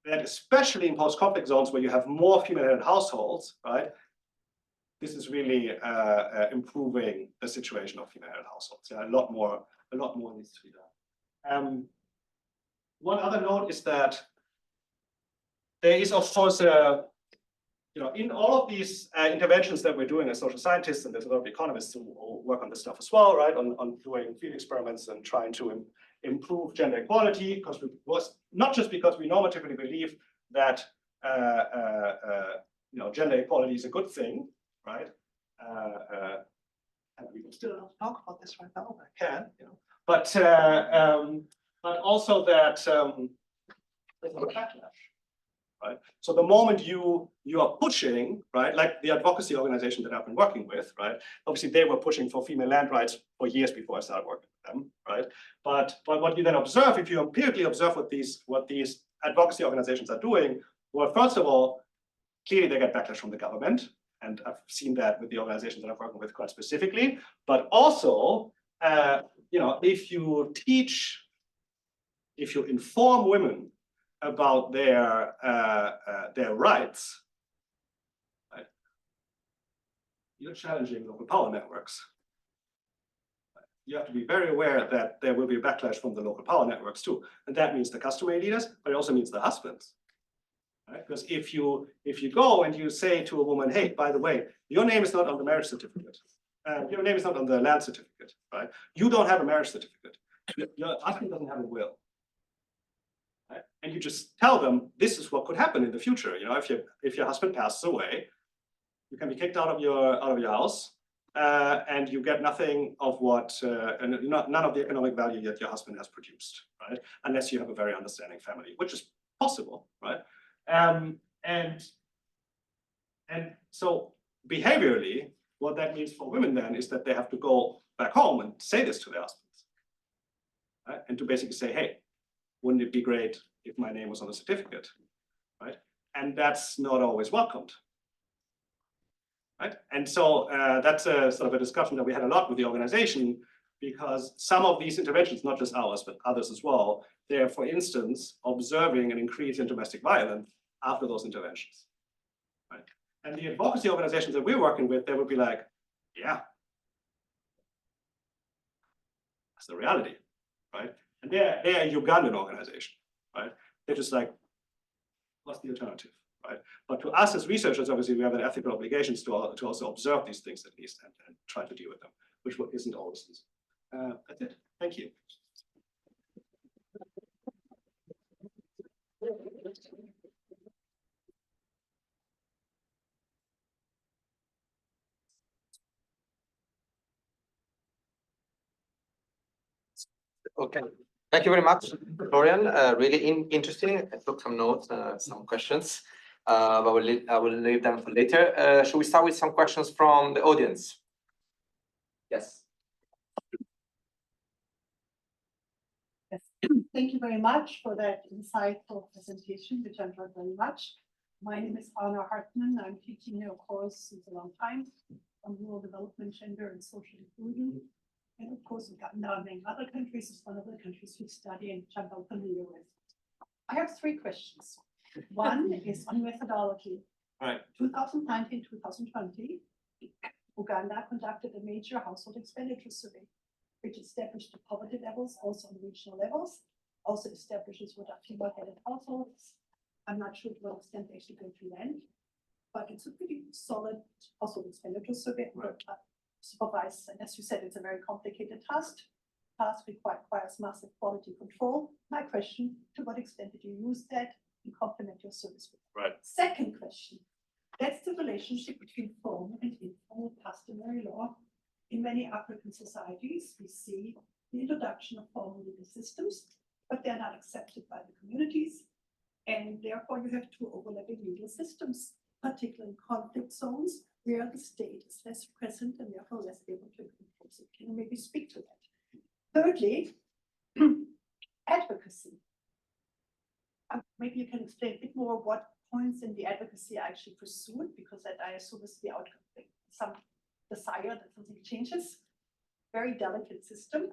that especially in post-conflict zones where you have more female-headed households, right? This is really improving the situation of female-headed households. Yeah, a lot more needs to be done. One other note is that there is, of course, in all of these interventions that we're doing as social scientists, and there's a lot of economists who work on this stuff as well, right? On doing field experiments and trying to improve gender equality, because not just because we normatively believe that gender equality is a good thing, right? And we can still talk about this right now. I can, but also that there's a backlash, right? So the moment you are pushing, right, like the advocacy organization that I've been working with, right? Obviously, they were pushing for female land rights for years before I started working with them, right? But what you then observe, if you empirically observe what these advocacy organizations are doing, well, first of all, clearly they get backlash from the government. And I've seen that with the organizations that I'm working with quite specifically. But also, if you inform women about their rights, right, you're challenging local power networks. You have to be very aware that there will be a backlash from the local power networks too, and that means the customary leaders, but it also means the husbands. Right? Because if you go and you say to a woman, hey, by the way, your name is not on the marriage certificate, your name is not on the land certificate, right? You don't have a marriage certificate. Your husband doesn't have a will. Right? And you just tell them this is what could happen in the future. If your husband passes away, you can be kicked out of your house, and you get nothing of none of the economic value that your husband has produced, right? Unless you have a very understanding family, which is possible, right? And so behaviorally, what that means for women then is that they have to go back home and say this to their husbands, right? And to basically say, hey, wouldn't it be great if my name was on the certificate, right? And that's not always welcomed, right? And so that's a sort of a discussion that we had a lot with the organization, because some of these interventions, not just ours, but others as well, they're, for instance, observing an increase in domestic violence after those interventions, right? And the advocacy organizations that we're working with, they would be like, yeah, that's the reality, right? And they're a Ugandan organization, right? They're just like, what's the alternative, right? But to us as researchers, obviously, we have an ethical obligations to also observe these things at least and try to deal with them, which isn't always easy. That's it. Thank you. Okay. Thank you very much, Florian. Really interesting. I took some notes, some questions, but I will leave them for later. Should we start with some questions from the audience? Yes. Yes. Thank you very much for that insightful presentation, which I enjoyed very much. My name is Anna Hartmann. I'm teaching a course since a long time on rural development, gender, and social inclusion. And of course, Uganda, among other countries, is one of the countries we study and which I'm well familiar with. I have 3 questions. One is on methodology. Right. 2019, 2020, Uganda conducted a major household expenditure survey, which established the poverty levels also on regional levels, also establishes what are female-headed households. I'm not sure to what extent they actually go to land, but it's a pretty solid household expenditure survey. Right. Supervised, and as you said, it's a very complicated task. Task requires massive quality control. My question, to what extent did you use that to complement your service? Right. Second question, that's the relationship between formal and informal customary law. In many African societies, we see the introduction of formal legal systems, but they're not accepted by the communities. And therefore, you have two overlapping legal systems, particularly in conflict zones, where the state is less present and therefore less able to enforce it. Can you maybe speak to that? Thirdly, advocacy. Maybe you can explain a bit more what points in the advocacy are actually pursued, because that I assume is the outcome, some desire that something changes. Very delicate system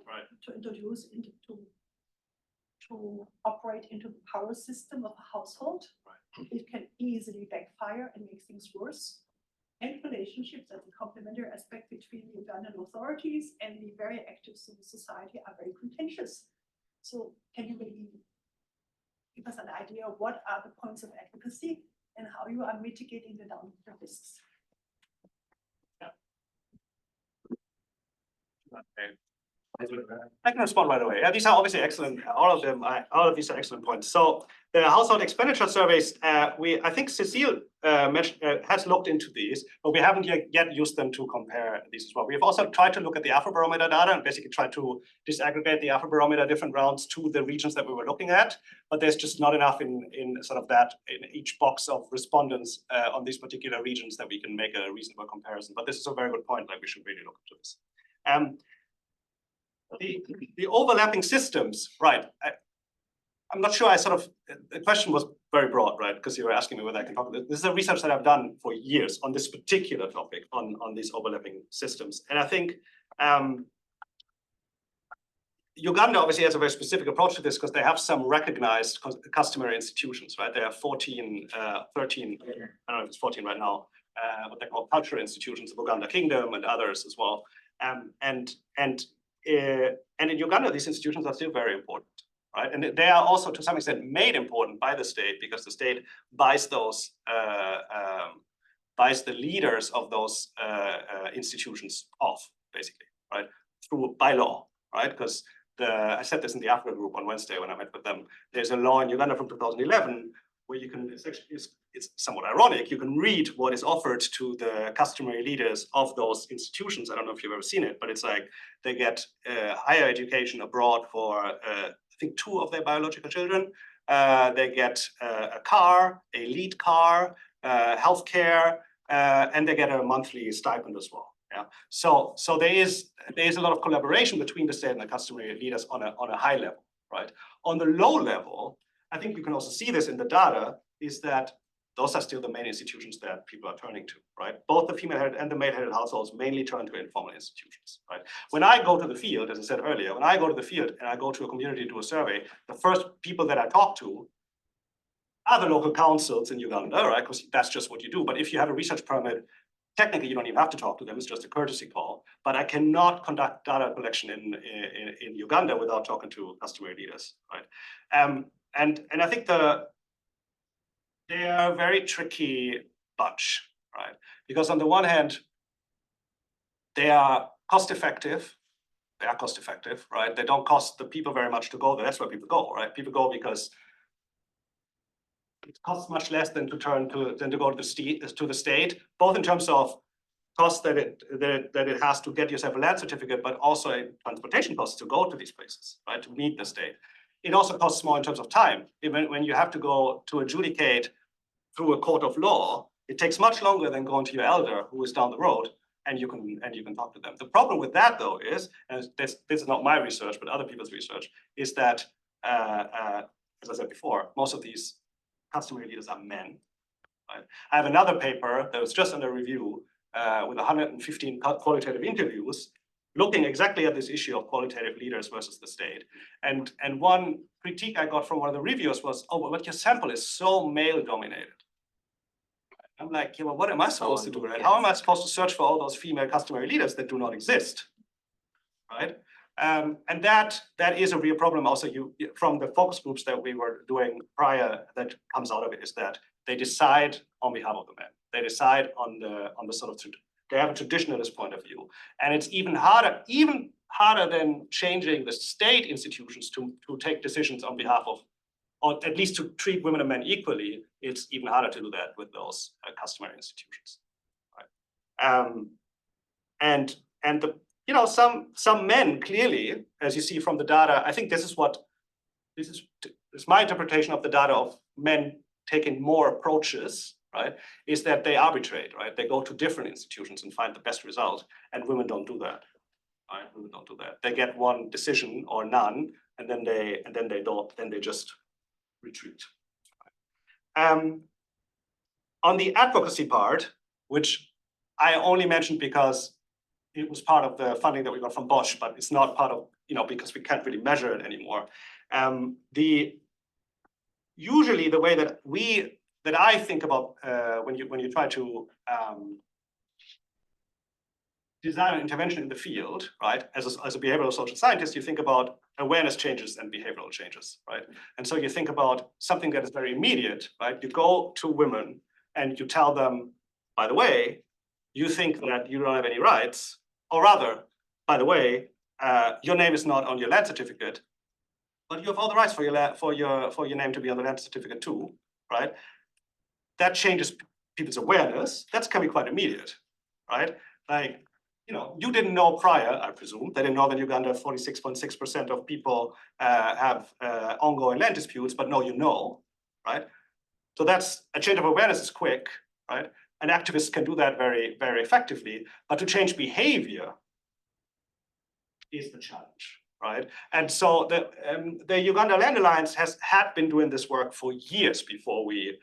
to introduce into to operate into the power system of a household. It can easily backfire and make things worse. And relationships as a complementary aspect between the Ugandan authorities and the very active civil society are very contentious. So can you maybe give us an idea of what are the points of advocacy and how you are mitigating the downside risks? Okay. I can respond right away. Yeah, these are obviously excellent. All of these are excellent points. So the household expenditure surveys, I think Cecile has looked into these, but we haven't yet used them to compare these as well. We've also tried to look at the Afrobarometer data and basically tried to disaggregate the Afrobarometer different rounds to the regions that we were looking at, but there's just not enough in sort of that in each box of respondents on these particular regions that we can make a reasonable comparison. But this is a very good point. Like, we should really look into this. The overlapping systems, right? I'm not sure the question was very broad, right? Because you were asking me whether I can talk about this. This is a research that I've done for years on this particular topic, on these overlapping systems. And I think Uganda obviously has a very specific approach to this because they have some recognized customary institutions, right? There are 13, I don't know if it's 14 right now, what they call cultural institutions of Uganda Kingdom and others as well. And in Uganda, these institutions are still very important, right? And they are also, to some extent, made important by the state because the state buys those, buys the leaders of those institutions off, basically, right? By law, right? Because I said this in the Africa group on Wednesday when I met with them. There's a law in Uganda from 2011 where you can, it's somewhat ironic, you can read what is offered to the customary leaders of those institutions. I don't know if you've ever seen it, but it's like they get higher education abroad for, I think, 2 of their biological children. They get a car, a lead car, healthcare, and they get a monthly stipend as well. Yeah. So there is a lot of collaboration between the state and the customary leaders on a high level, right? On the low level, I think you can also see this in the data, is that those are still the main institutions that people are turning to, right? Both the female-headed and the male-headed households mainly turn to informal institutions, right? When I go to the field, as I said earlier, when I go to the field and I go to a community to do a survey, the first people that I talk to are the local councils in Uganda, right? Because that's just what you do. But if you have a research permit, technically you don't even have to talk to them, it's just a courtesy call. But I cannot conduct data collection in Uganda without talking to customary leaders, right? And I think they are a very tricky bunch, right? Because on the one hand, they are cost effective. They are cost effective, right? They don't cost the people very much to go there. That's where people go, right? People go because it costs much less than to go to the state, both in terms of cost that it has to get yourself a land certificate, but also transportation costs to go to these places, right? To meet the state. It also costs more in terms of time. Even when you have to go to adjudicate through a court of law, it takes much longer than going to your elder who is down the road, and you can talk to them. The problem with that, though, is, and this is not my research, but other people's research, is that, as I said before, most of these customary leaders are men. Right? I have another paper that was just under review with 115 qualitative interviews, looking exactly at this issue of qualitative leaders versus the state. And one critique I got from one of the reviewers was, oh, but your sample is so male dominated. I'm like, yeah, well, what am I supposed to do, right? How am I supposed to search for all those female customary leaders that do not exist, right? And that is a real problem. Also, from the focus groups that we were doing prior, that comes out of it is that they decide on behalf of the men. They decide on the sort of, they have a traditionalist point of view, and it's even harder than changing the state institutions to take decisions on behalf of, or at least to treat women and men equally. It's even harder to do that with those customary institutions, right? And the some men clearly, as you see from the data, I think this is my interpretation of the data of men taking more approaches, right? Is that they arbitrate, right? They go to different institutions and find the best result, and women don't do that. Right? Women don't do that. They get one decision or none, and then they just retreat. On the advocacy part, which I only mentioned because it was part of the funding that we got from Bosch, but it's not part of, because we can't really measure it anymore. Usually the way that I think about when you try to design an intervention in the field, right? As a behavioral social scientist, you think about awareness changes and behavioral changes, right? And so you think about something that is very immediate, right? You go to women and you tell them, by the way, you think that you don't have any rights, or rather, by the way, your name is not on your land certificate, but you have all the rights for your name to be on the land certificate too, right? That changes people's awareness. That's can be quite immediate, right? Like, you didn't know prior, I presume, that in Northern Uganda, 46.6% of people have ongoing land disputes, but now you know, right? So that's a change of awareness is quick, right? An activist can do that very, very effectively, but to change behavior is the challenge, right? And so the Uganda Land Alliance had been doing this work for years before we.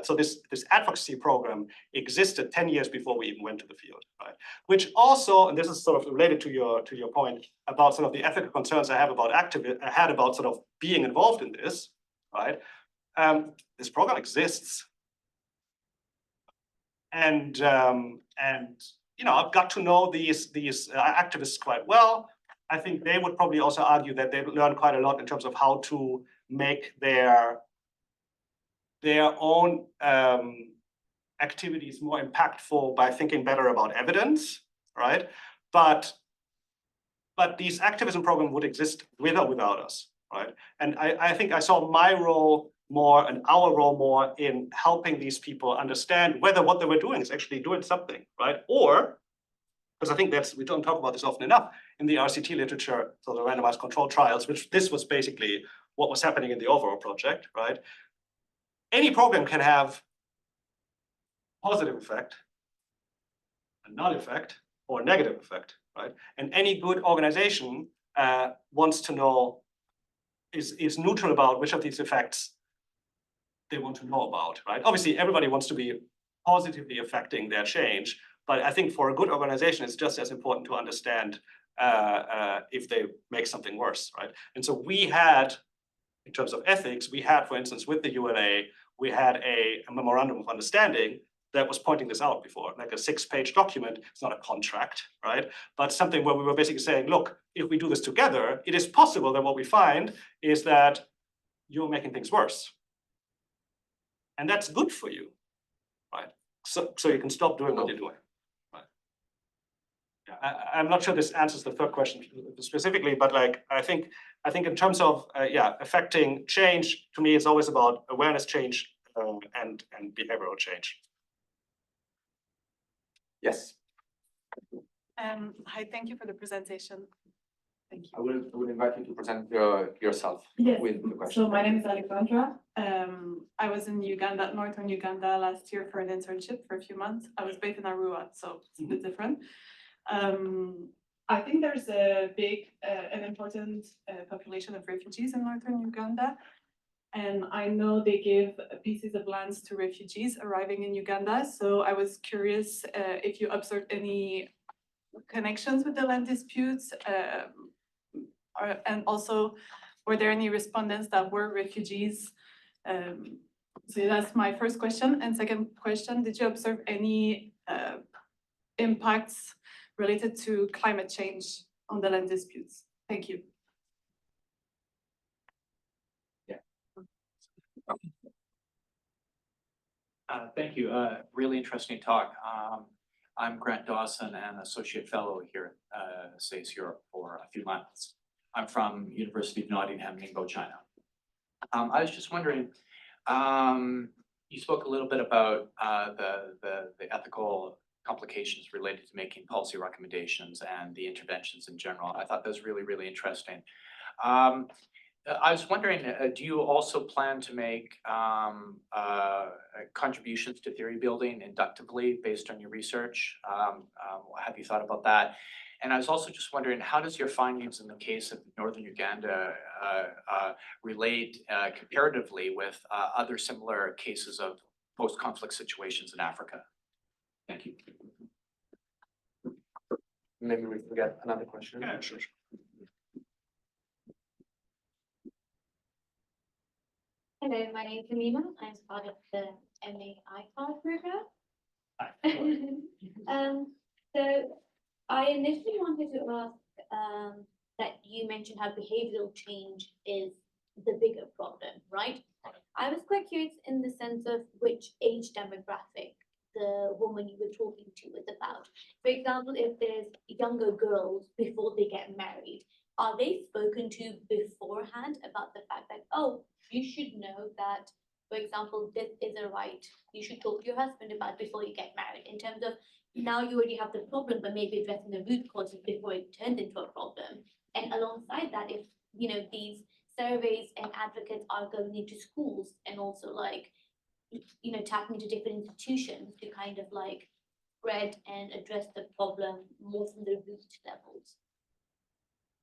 So this advocacy program existed 10 years before we even went to the field, right? Which also, and this is sort of related to your point about sort of the ethical concerns I had about sort of being involved in this, right? This program exists, and I've got to know these activists quite well. I think they would probably also argue that they've learned quite a lot in terms of how to make their own activities more impactful by thinking better about evidence, right? But these activism programs would exist with or without us, right? And I think I saw my role more and our role more in helping these people understand whether what they were doing is actually doing something, right? Or, because I think we don't talk about this often enough in the RCT literature, so the randomized controlled trials, which this was basically what was happening in the overall project, right? Any program can have positive effect, a null effect, or a negative effect, right? And any good organization wants to know, is neutral about which of these effects they want to know about, right? Obviously, everybody wants to be positively affecting their change, but I think for a good organization, it's just as important to understand if they make something worse, right? And so we had, in terms of ethics, we had, for instance, with the ULA, we had a memorandum of understanding that was pointing this out before, like a 6-page document. It's not a contract, right? But something where we were basically saying, look, if we do this together, it is possible that what we find is that you're making things worse. And that's good for you, right? So you can stop doing what you're doing, right? Yeah, I'm not sure this answers the third question specifically, but like I think in terms of affecting change, to me, it's always about awareness change and behavioral change. Yes. Hi, thank you for the presentation. Thank you. I will invite you to present yourself with the question. So my name is Alexandra. I was in Uganda, northern Uganda last year for an internship for a few months. I was based in Arua, so it's a bit different. I think there's a big and important population of refugees in northern Uganda. And I know they give pieces of lands to refugees arriving in Uganda. So I was curious if you observed any connections with the land disputes, and also were there any respondents that were refugees? So that's my first question. And second question, did you observe any impacts related to climate change on the land disputes? Thank you. Thank you. Really interesting talk. I'm Grant Dawson, an associate fellow here at SACE Europe for a few months. I'm from University of Nottingham, Ningbo, China. I was just wondering, you spoke a little bit about the ethical complications related to making policy recommendations and the interventions in general. I thought that was really, really interesting. I was wondering, do you also plan to make contributions to theory building inductively based on your research? Have you thought about that? And I was also just wondering, how does your findings in the case of Northern Uganda relate comparatively with other similar cases of post-conflict situations in Africa? Thank you. Maybe we can get another question. Yeah, sure. Hello, my name is Amima. I'm part of the MA ICAR program. So I initially wanted to ask that you mentioned how behavioral change is the bigger problem, right? I was quite curious in the sense of which age demographic the woman you were talking to is about. For example, if there's younger girls before they get married, are they spoken to beforehand about the fact that, oh, you should know that, for example, this is a right you should talk to your husband about before you get married, in terms of now you already have the problem, but maybe addressing the root causes before it turns into a problem. And alongside that, if these surveys and advocates are going into schools and also tapping into different institutions to kind of spread and address the problem more from the root levels.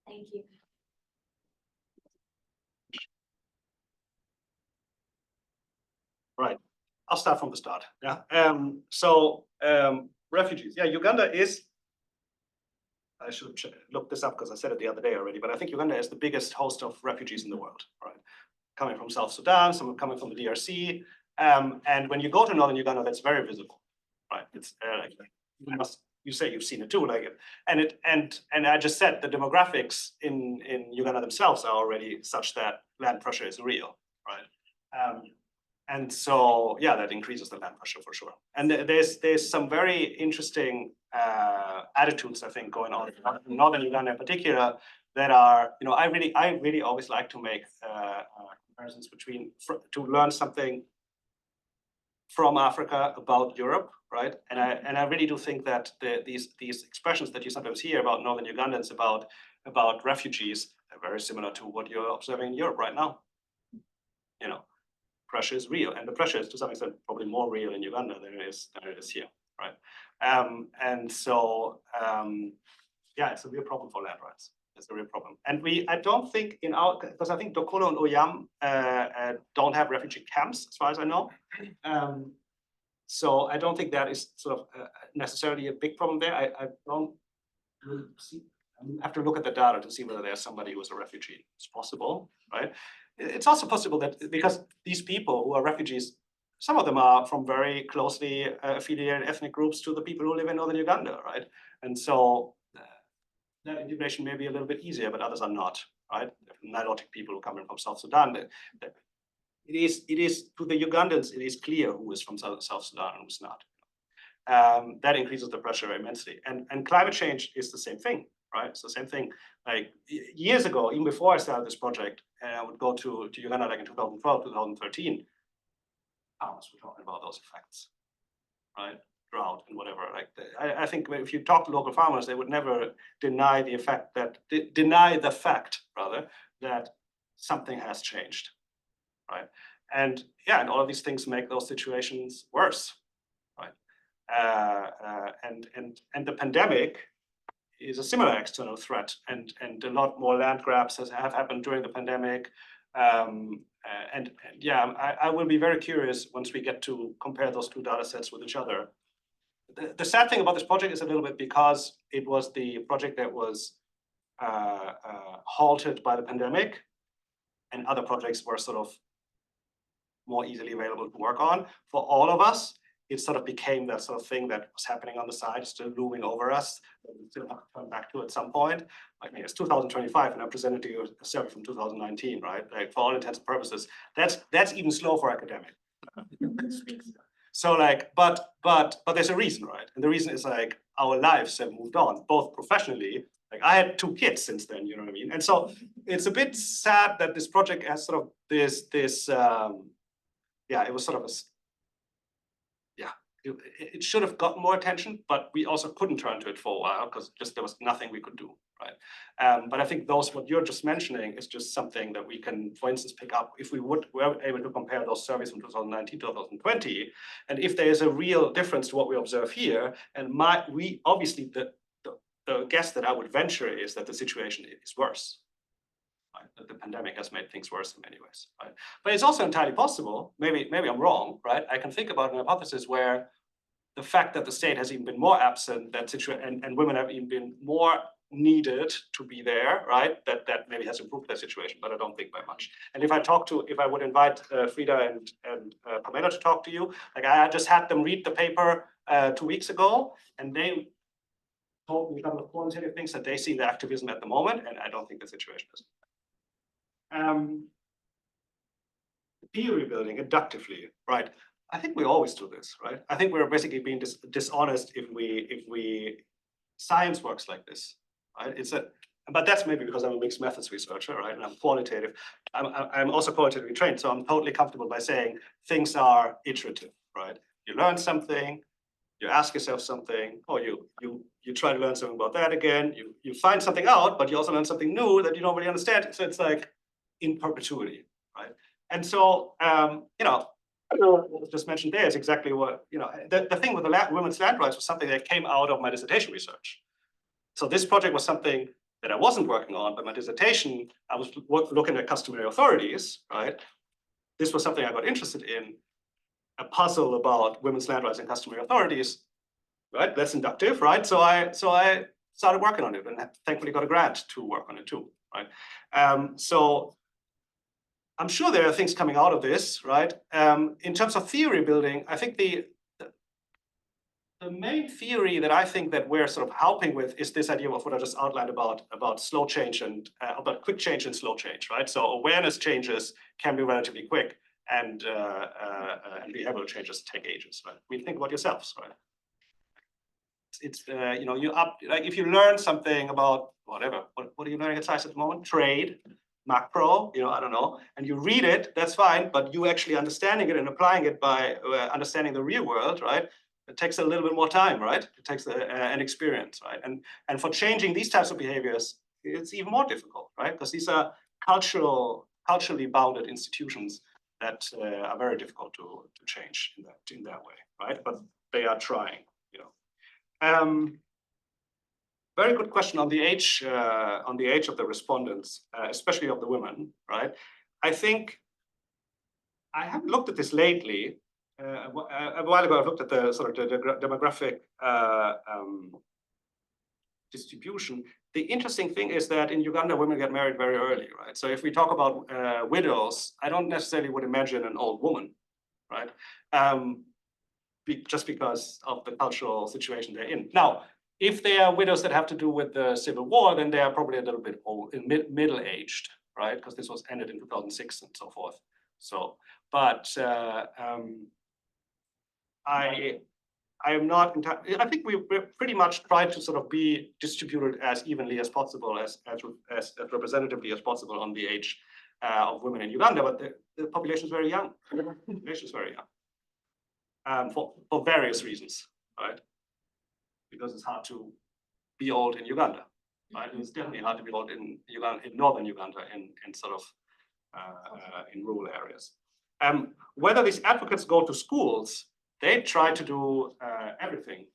Thank you. Right. I'll start from the start. Yeah. Refugees. Yeah, Uganda is. I should look this up because I said it the other day already, but I think Uganda is the biggest host of refugees in the world, right? Coming from South Sudan, some coming from the DRC. And when you go to Northern Uganda, that's very visible, right? It's you say you've seen it too, and I just said the demographics in Uganda themselves are already such that land pressure is real, right? And so yeah, that increases the land pressure for sure. And there's some very interesting attitudes, I think, going on in Northern Uganda in particular that are, I really always like to make comparisons to learn something from Africa about Europe, right? And I really do think that these expressions that you sometimes hear about Northern Ugandans about refugees are very similar to what you're observing in Europe right now. Pressure is real, and the pressure is to some extent probably more real in Uganda than it is here, right? And so yeah, it's a real problem for land rights. It's a real problem, and I don't think because I think Dokolo and Oyam don't have refugee camps as far as I know. So I don't think that is sort of necessarily a big problem there. I don't really see. I have to look at the data to see whether there's somebody who is a refugee. It's possible, right? It's also possible that because these people who are refugees, some of them are from very closely affiliated ethnic groups to the people who live in Northern Uganda, right? And so that integration may be a little bit easier, but others are not, right? Nilotic people who come in from South Sudan, it is to the Ugandans, it is clear who is from South Sudan and who's not. That increases the pressure immensely. And climate change is the same thing, right? It's the same thing. Like years ago, even before I started this project, I would go to Uganda like in 2012, 2013. Farmers were talking about those effects, right? Drought and whatever. I think if you talk to local farmers, they would never deny the fact that something has changed, right? And yeah, and all of these things make those situations worse, right? And the pandemic is a similar external threat, and a lot more land grabs have happened during the pandemic. And yeah, I will be very curious once we get to compare those two data sets with each other. The sad thing about this project is a little bit because it was the project that was halted by the pandemic, and other projects were sort of more easily available to work on. For all of us, it sort of became that sort of thing that was happening on the side, still looming over us, that we still have to come back to at some point. I mean, it's 2025, and I presented to you a survey from 2019, right? Like, for all intents and purposes, that's even slow for academic. So like, but there's a reason, right? And the reason is like our lives have moved on, both professionally. Like, I had 2 kids since then, you know what I mean? And so it's a bit sad that this project has sort of this yeah, it was sort of a, yeah, it should have gotten more attention, but we also couldn't turn to it for a while because just there was nothing we could do, right? But I think what you're just mentioning is just something that we can, for instance, pick up if we were able to compare those surveys from 2019 to 2020, and if there is a real difference to what we observe here, and we obviously the guess that I would venture is that the situation is worse. Right? That the pandemic has made things worse in many ways, right? But it's also entirely possible, maybe I'm wrong, right? I can think about an hypothesis where the fact that the state has even been more absent, that situation, and women have even been more needed to be there, right? That maybe has improved their situation, but I don't think by much. And if I would invite Frida and Pamela to talk to you, like I just had them read the paper 2 weeks ago, and they told me a couple of quantitative things that they see the activism at the moment, and I don't think the situation is. Theory building inductively, right? I think we always do this, right? I think we're basically being dishonest if we science works like this, right? But that's maybe because I'm a mixed methods researcher, right? And I'm qualitative. I'm also qualitatively trained, so I'm totally comfortable by saying things are iterative, right? You learn something, you ask yourself something, or you try to learn something about that again. You find something out, but you also learn something new that you don't really understand. So it's like in perpetuity, right? And so, you know, what was just mentioned there is exactly what, you know, the thing with the women's land rights was something that came out of my dissertation research. So this project was something that I wasn't working on, but my dissertation, I was looking at customary authorities, right? This was something I got interested in, a puzzle about women's land rights and customary authorities, right? That's inductive, right? So I started working on it and thankfully got a grant to work on it too, right? So I'm sure there are things coming out of this, right? In terms of theory building, I think the main theory that I think that we're sort of helping with is this idea of what I just outlined about slow change and about quick change and slow change, right? So awareness changes can be relatively quick, and behavioral changes take ages, right? I mean, think about yourselves, right? It's you know, like if you learn something about whatever, what are you learning at SAIS at the moment? Trade, macro, you know, I don't know, and you read it, that's fine, but you actually understanding it and applying it by understanding the real world, right? It takes a little bit more time, right? It takes an experience, right? And for changing these types of behaviors, it's even more difficult, right? Because these are culturally bounded institutions that are very difficult to change in that way, right? But they are trying, you know. Very good question on the age of the respondents, especially of the women, right? I think I haven't looked at this lately. A while ago, I looked at the sort of the demographic distribution. The interesting thing is that in Uganda, women get married very early, right? So if we talk about widows, I don't necessarily would imagine an old woman, right? Just because of the cultural situation they're in. Now, if they are widows that have to do with the civil war, then they are probably a little bit old, middle-aged, right? Because this was ended in 2006 and so forth. So, but I am not entirely. I think we pretty much try to sort of be distributed as evenly as possible, as representatively as possible on the age of women in Uganda. But the population is very young. The population is very young, for various reasons, right? Because it's hard to be old in Uganda, right? And it's definitely hard to be old in Uganda, in northern Uganda, in sort of in rural areas. Whether these advocates go to schools, they try to do everything,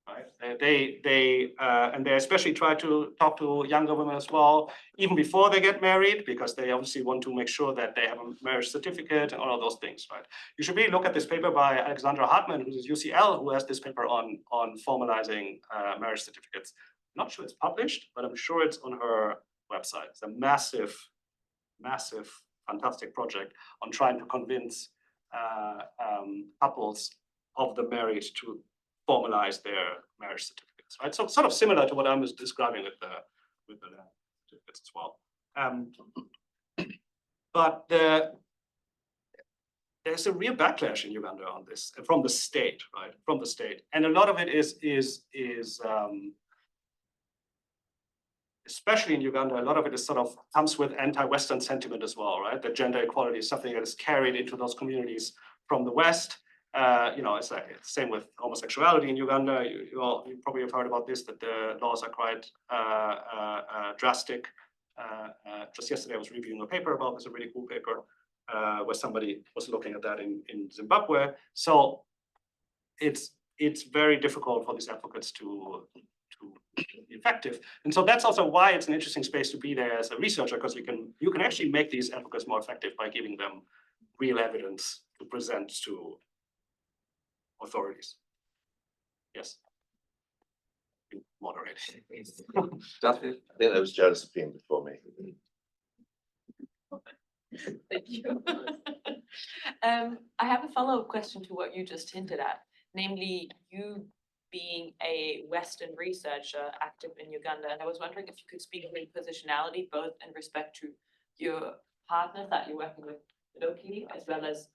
right? And they especially try to talk to younger women as well, even before they get married, because they obviously want to make sure that they have a marriage certificate and all of those things, right? You should really look at this paper by Alexandra Hartman, who's UCL, who has this paper on formalizing marriage certificates. I'm not sure it's published, but I'm sure it's on her website. It's a massive, fantastic project on trying to convince couples of the married to formalize their marriage certificates, right? So sort of similar to what I was describing with the land certificates as well. But there's a real backlash in Uganda on this from the state, right? From the state, and a lot of it is especially in Uganda, a lot of it is sort of comes with anti-Western sentiment as well, right? That gender equality is something that is carried into those communities from the West. It's like it's same with homosexuality in Uganda. You probably have heard about this, that the laws are quite drastic. Just yesterday I was reviewing a paper about this, a really cool paper, where somebody was looking at that in Zimbabwe. So it's very difficult for these advocates to be effective. And so that's also why it's an interesting space to be there as a researcher, because you can actually make these advocates more effective by giving them real evidence to present to authorities. Yes. Moderate. Just I think there was Josephine before me. Thank you. I have a follow-up question to what you just hinted at, namely you being a Western researcher active in Uganda. And I was wondering if you could speak to your positionality, both in respect to your partners that you're working with locally, as well as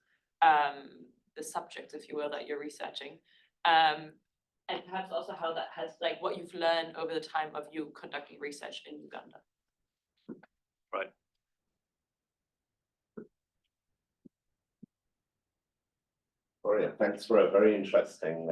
the subjects, if you will, that you're researching. And perhaps also how that has, like, what you've learned over the time of you conducting research in Uganda. Right. Florian, thanks for a very interesting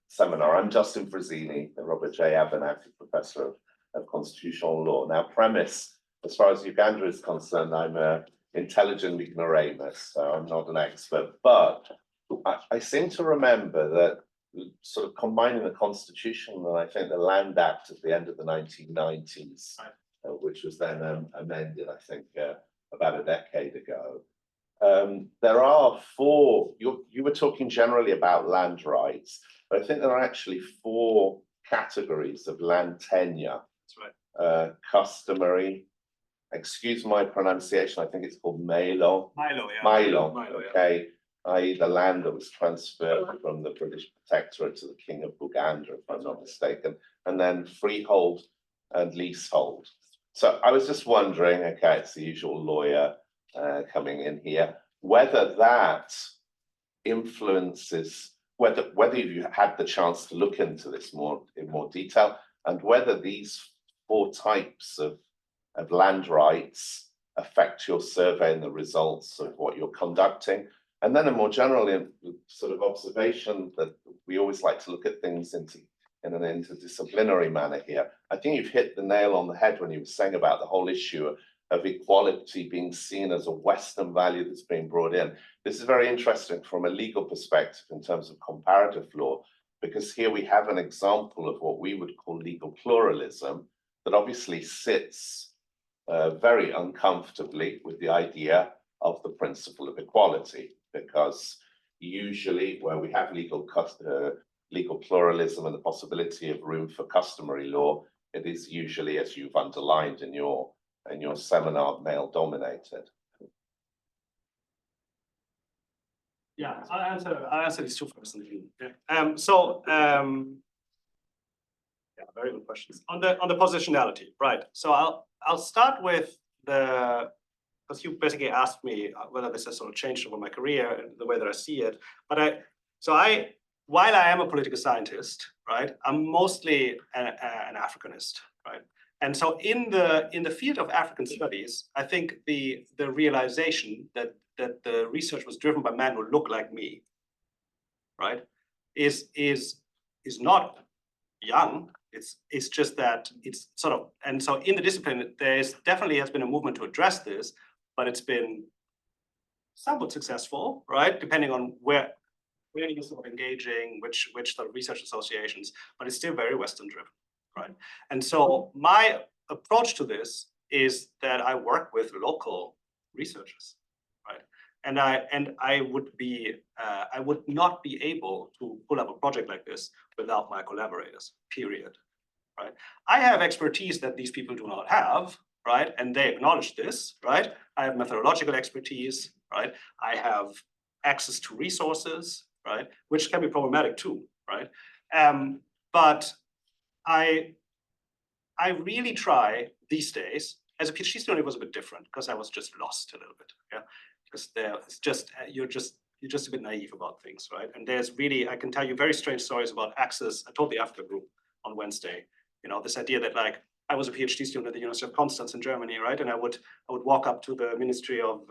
seminar. I'm Justin Frazzini, the Robert J. Abernathy Professor of Constitutional Law. Now, premise, as far as Uganda is concerned, I'm an intelligent ignoramus, so I'm not an expert, but I seem to remember that sort of combining the Constitution and I think the Land Act at the end of the 1990s, which was then amended, I think, about a decade ago. There are four, you were talking generally about land rights, but I think there are actually four categories of land tenure. That's right. Customary, excuse my pronunciation, I think it's called Milo. Milo, yeah. Milo, yeah. okay, i.e. the land that was transferred from the British Protectorate to the King of Uganda, if I'm not mistaken, and then freehold and leasehold. So I was just wondering, okay, it's the usual lawyer coming in here, whether that influences, whether you had the chance to look into this in more detail, and whether these four types of land rights affect your survey and the results of what you're conducting. And then a more general sort of observation that we always like to look at things in an interdisciplinary manner here. I think you've hit the nail on the head when you were saying about the whole issue of equality being seen as a Western value that's being brought in. This is very interesting from a legal perspective in terms of comparative law, because here we have an example of what we would call legal pluralism that obviously sits very uncomfortably with the idea of the principle of equality, because usually where we have legal pluralism and the possibility of room for customary law, it is usually, as you've underlined in your seminar, male dominated. Yeah, I'll answer these two first. Yeah, very good questions. On the positionality, right? So I'll start with because you basically asked me whether this has sort of changed over my career and the way that I see it. But while I am a political scientist, right, I'm mostly an Africanist, right? And so in the field of African studies, I think the realization that the research was driven by men who look like me, right, is not young. It's just that it's sort of, and so in the discipline, definitely has been a movement to address this, but it's been somewhat successful, right? Depending on where you're sort of engaging, which sort of research associations, but it's still very Western driven, right? And so my approach to this is that I work with local researchers, right? And I would not be able to pull up a project like this without my collaborators, period, right? I have expertise that these people do not have, right? And they acknowledge this, right? I have methodological expertise, right? I have access to resources, right? Which can be problematic too, right? But I really try these days. As a PhD student, it was a bit different because I was just lost a little bit, yeah. Because it's just you're just a bit naive about things, right? And there's really, I can tell you very strange stories about access. I told the Africa group on Wednesday, you know, this idea that like I was a PhD student at the University of Constance in Germany, right? And I would walk up to the Ministry of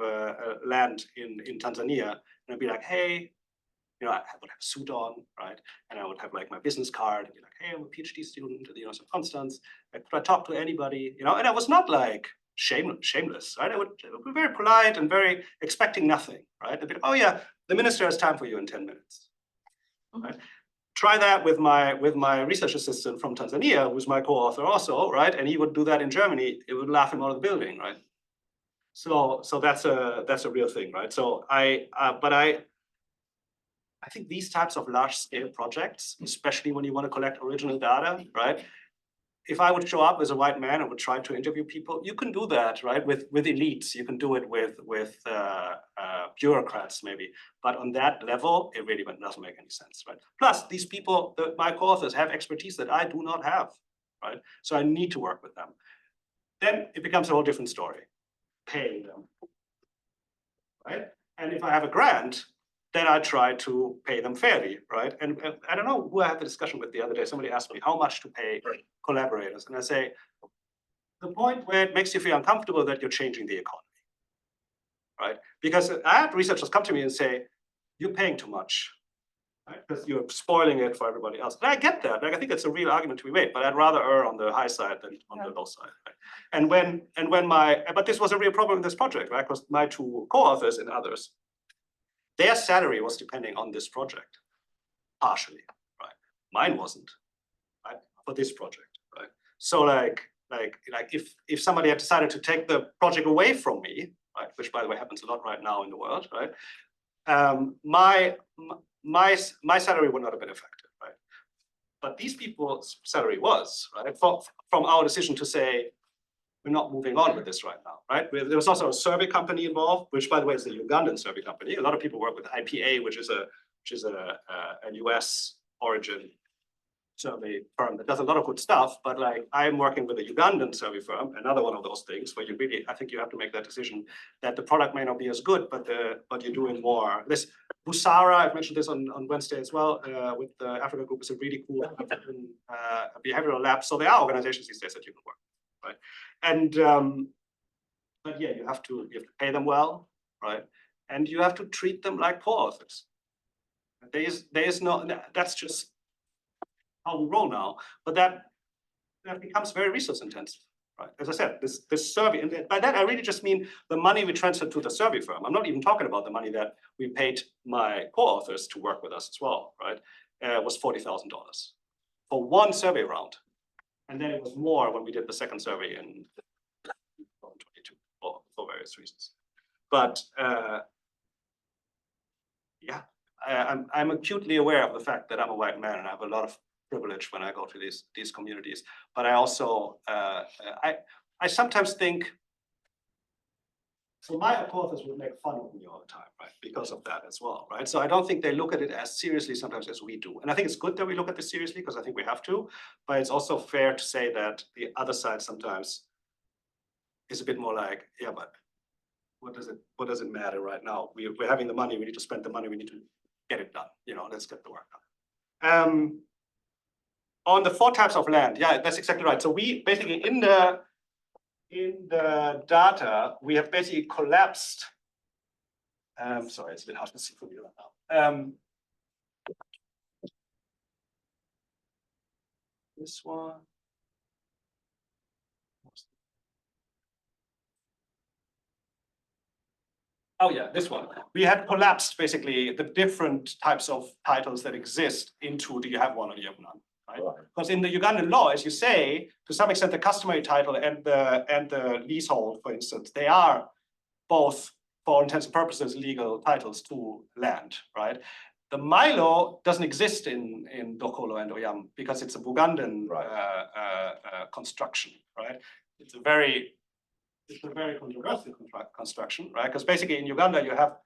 Land in Tanzania, and I'd be like, hey, you know, I would have a suit on, right? And I would have like my business card and be like, hey, I'm a PhD student at the University of Constance. Like, could I talk to anybody? You know, and I was not like shameless, right? I would be very polite and very expecting nothing, right? I'd be like, oh yeah, the minister has time for you in 10 minutes, right? Try that with my research assistant from Tanzania, who's my co-author also, right? And he would do that in Germany. It would laugh him out of the building, right? So that's a real thing, right? So I think these types of large scale projects, especially when you want to collect original data, right? If I would show up as a white man and would try to interview people, you can do that, right? With elites, you can do it with bureaucrats maybe, but on that level, it really doesn't make any sense, right? Plus, these people, my co-authors, have expertise that I do not have, right? So I need to work with them. Then it becomes a whole different story, paying them, right? And if I have a grant, then I try to pay them fairly, right? And I don't know who I had the discussion with the other day. Somebody asked me how much to pay collaborators. And I say, the point where it makes you feel uncomfortable that you're changing the economy, right? Because I had researchers come to me and say, you're paying too much, right? Because you're spoiling it for everybody else. And I get that. Like, I think it's a real argument to be made, but I'd rather err on the high side than on the low side. Right? But this was a real problem in this project, right? Because my two co-authors and others, their salary was depending on this project, partially, right? Mine wasn't, right? For this project, right? So like if somebody had decided to take the project away from me, right, which by the way happens a lot right now in the world, right? My salary would not have been affected, right? But these people's salary was, right? From our decision to say, we're not moving on with this right now, right? There was also a survey company involved, which by the way is the Ugandan survey company. A lot of people work with IPA, which is a US origin survey firm that does a lot of good stuff. But like I'm working with a Ugandan survey firm, another one of those things where you really, I think you have to make that decision that the product may not be as good, but you're doing more. This Busara, I've mentioned this on Wednesday as well, with the Africa group, is a really cool behavioral lab. So there are organizations these days that you can work with, right? And but yeah, you have to pay them well, right? And you have to treat them like co-authors. There is no, that's just how we roll now. But that becomes very resource intensive, right? As I said, this survey, and by that I really just mean the money we transferred to the survey firm. I'm not even talking about the money that we paid my co-authors to work with us as well, right? Was $40,000 for one survey round. And then it was more when we did the second survey in 2022 for various reasons. But yeah, I'm acutely aware of the fact that I'm a white man and I have a lot of privilege when I go to these communities. But I also I sometimes think, so my co-authors would make fun of me all the time, right? Because of that as well, right? So I don't think they look at it as seriously sometimes as we do. And I think it's good that we look at this seriously because I think we have to, but it's also fair to say that the other side sometimes is a bit more like, yeah, but what does it matter right now? We're having the money, we need to spend the money, we need to get it done. You know, let's get the work done. On the 4 types of land, yeah, that's exactly right. So we basically in the data, we have basically collapsed. Sorry, it's a bit hard to see for you right now. This one. Oh yeah, this one. We had collapsed basically the different types of titles that exist into do you have one or do you have none, right? Because in the Ugandan law, as you say, to some extent, the customary title and the leasehold, for instance, they are both, for all intents and purposes, legal titles to land, right? The Milo doesn't exist in Dokolo and Oyam because it's a Ugandan construction, right? It's a very controversial construction, right? Because basically in Uganda, you have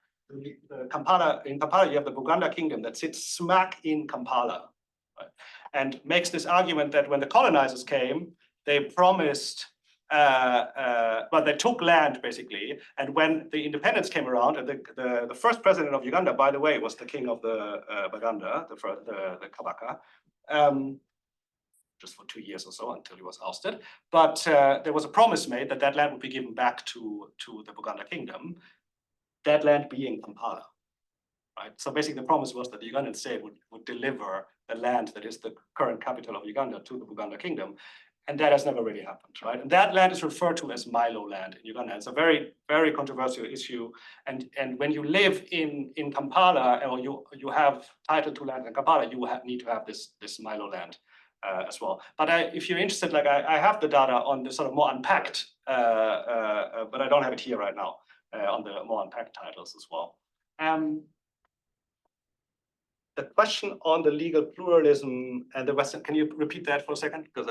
Kampala, in Kampala, you have the Buganda kingdom that sits smack in Kampala, right? And makes this argument that when the colonizers came, they promised, well, they took land basically. And when the independence came around, and the first president of Uganda, by the way, was the king of the Baganda, the Kabaka, just for 2 years or so until he was ousted. But there was a promise made that that land would be given back to the Buganda kingdom, that land being Kampala, right? So basically the promise was that the Ugandan state would deliver the land that is the current capital of Uganda to the Buganda kingdom. And that has never really happened, right? And that land is referred to as Milo land in Uganda. It's a very, very controversial issue. And when you live in Kampala, or you have title to land in Kampala, you need to have this Milo land as well. But if you're interested, like I have the data on the sort of more unpacked, but I don't have it here right now, on the more unpacked titles as well. The question on the legal pluralism and the Western, can you repeat that for a second? Because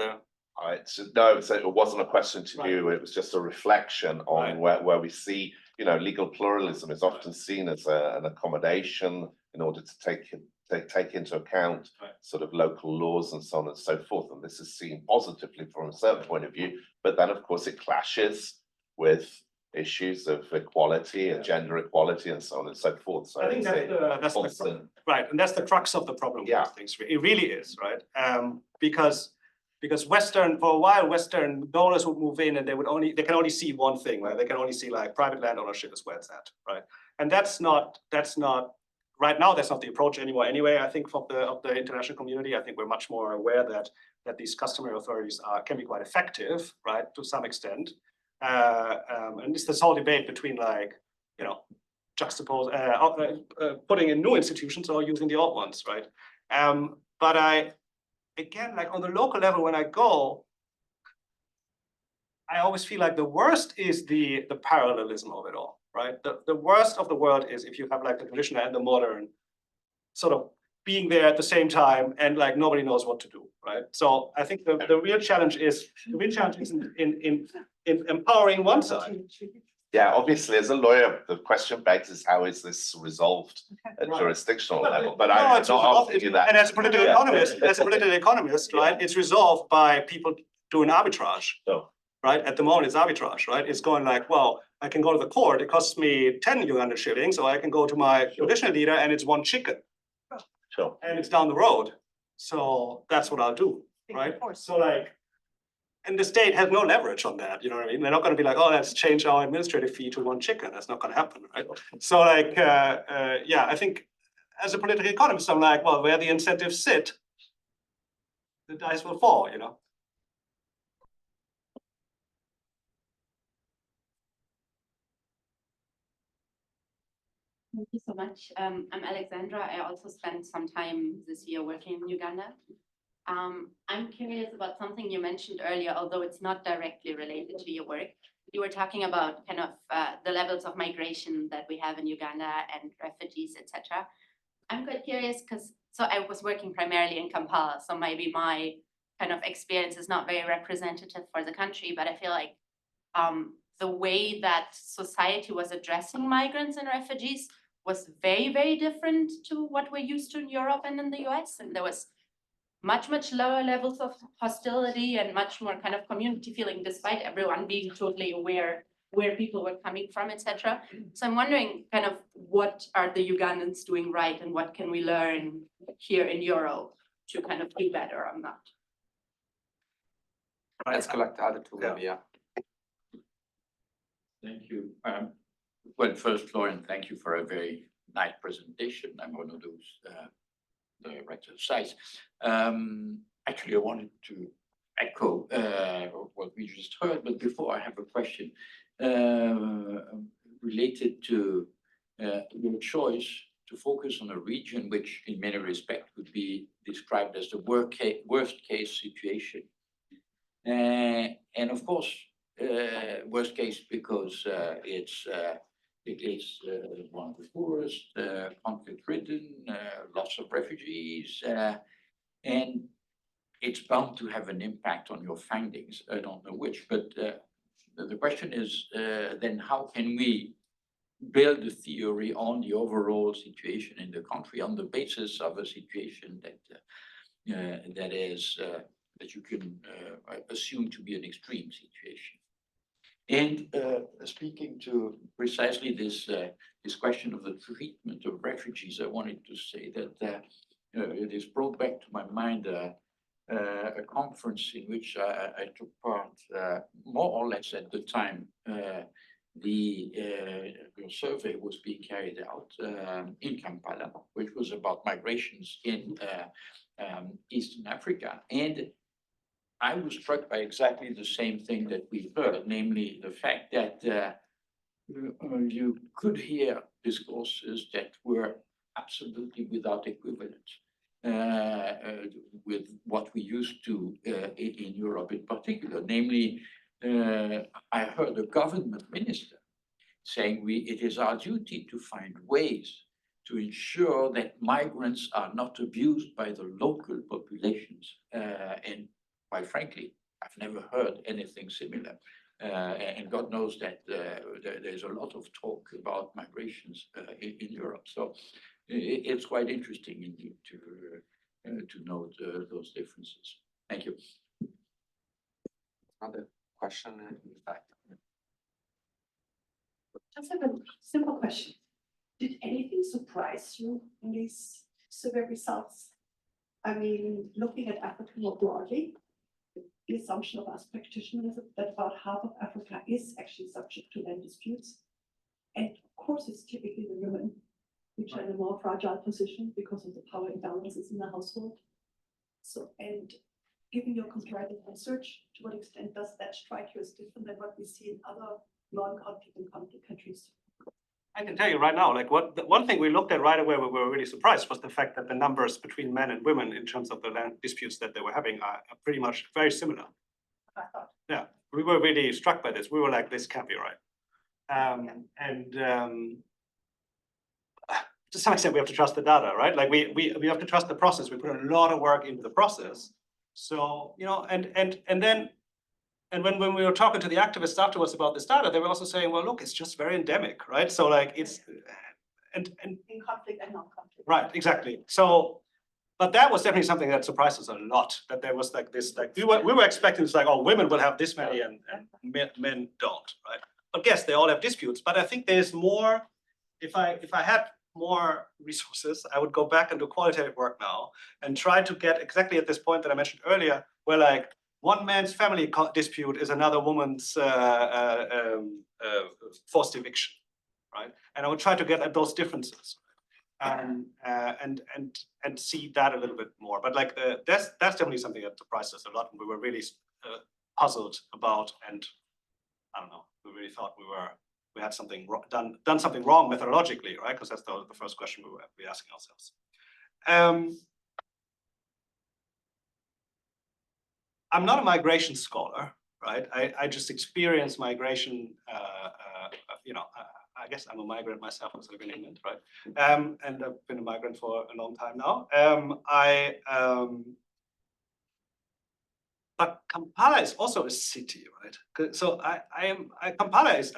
no, so it wasn't a question to you. It was just a reflection on where we see, you know, legal pluralism is often seen as an accommodation in order to take into account sort of local laws and so on and so forth. And this is seen positively from a certain point of view, but then of course it clashes with issues of equality and gender equality and so on and so forth. So I think that's right, and that's the crux of the problem. Yeah, with things. It really is, right? Because Western, for a while, Western donors would move in and they can only see one thing, right? They can only see like private land ownership is where it's at, right? And that's not right now. That's not the approach anymore. Anyway, I think of the international community, I think we're much more aware that these customary authorities can be quite effective, right, to some extent. And it's this whole debate between like, you know, putting in new institutions or using the old ones, right? But again, like on the local level, when I go, I always feel like the worst is the parallelism of it all, right? The worst of the world is if you have like the traditional and the modern sort of being there at the same time and like nobody knows what to do, right? So I think the real challenge is in empowering one side. Yeah, obviously, as a lawyer, the question begs is how is this resolved at jurisdictional level? But I'm not asking you that. And as a political economist, right, it's resolved by people doing arbitrage. So, right? At the moment, it's arbitrage, right? It's going like, well, I can go to the court, it costs me 10 Ugandan shillings, or I can go to my traditional leader and it's one chicken. sure. And it's down the road. So that's what I'll do, right? So like, and the state has no leverage on that, you know what I mean? They're not going to be like, oh, let's change our administrative fee to one chicken. That's not going to happen, right? So like, yeah, I think as a political economist, I'm like, well, where the incentives sit, the dice will fall, you know? Thank you so much. I'm Alexandra. I also spent some time this year working in Uganda. I'm curious about something you mentioned earlier, although it's not directly related to your work. You were talking about kind of the levels of migration that we have in Uganda and refugees, etc. I'm quite curious because I was working primarily in Kampala, so maybe my kind of experience is not very representative for the country, but I feel like the way that society was addressing migrants and refugees was very, very different to what we're used to in Europe and in the US. And there was much, much lower levels of hostility and much more kind of community feeling, despite everyone being totally aware where people were coming from, etc. So I'm wondering kind of what are the Ugandans doing right and what can we learn here in Europe to kind of do better on that? Let's collect the other two, yeah. Thank you. Well, first, Florian, thank you for a very nice presentation. I'm one of those the right size. Actually, I wanted to echo what we just heard, but before I have a question related to your choice to focus on a region which, in many respects, would be described as the worst case situation. And of course, worst case because it is one of the poorest, conflict-ridden, lots of refugees, and it's bound to have an impact on your findings. I don't know which, but the question is then how can we build a theory on the overall situation in the country on the basis of a situation that you can assume to be an extreme situation. And speaking to precisely this question of the treatment of refugees, I wanted to say that it has brought back to my mind a conference in which I took part more or less at the time the survey was being carried out in Kampala, which was about migrations in Eastern Africa. And I was struck by exactly the same thing that we heard, namely the fact that you could hear discourses that were absolutely without equivalent with what we used to in Europe in particular. Namely, I heard a government minister saying it is our duty to find ways to ensure that migrants are not abused by the local populations. And quite frankly, I've never heard anything similar. And God knows that there's a lot of talk about migrations in Europe. So it's quite interesting indeed to note those differences. Thank you. Another question in the back. Just have a simple question. Did anything surprise you in these survey results? I mean, looking at Africa more broadly, the assumption of us practitioners that about half of Africa is actually subject to land disputes. And of course, it's typically the women which are in a more fragile position because of the power imbalances in the household. So, and given your comparative research, to what extent does that strike you as different than what we see in other non-conflict and conflict countries? I can tell you right now, like one thing we looked at right away, we were really surprised, was the fact that the numbers between men and women in terms of the land disputes that they were having are pretty much very similar. I thought. Yeah, we were really struck by this. We were like, this can't be right. To some extent, we have to trust the data, right? Like we have to trust the process. We put a lot of work into the process. So, you know, and when we were talking to the activists afterwards about this data, they were also saying, well, look, it's just very endemic, right? So like it's, and in conflict and non-conflict. right, exactly. So, but that was definitely something that surprised us a lot, that there was like this, like we were expecting it's like, oh, women will have this many and men don't, right? But yes, they all have disputes, but I think there's more, if I had more resources, I would go back and do qualitative work now and try to get exactly at this point that I mentioned earlier, where like one man's family dispute is another woman's forced eviction, right? And I would try to get at those differences and see that a little bit more. But like that's definitely something that surprised us a lot, and we were really puzzled about, and I don't know, we really thought we had something done something wrong methodologically, right? Because that's the first question we were asking ourselves. I'm not a migration scholar, right? I just experience migration. You know, I guess I'm a migrant myself because I live in England, right? And I've been a migrant for a long time now. But Kampala is also a city, right? So Kampala is,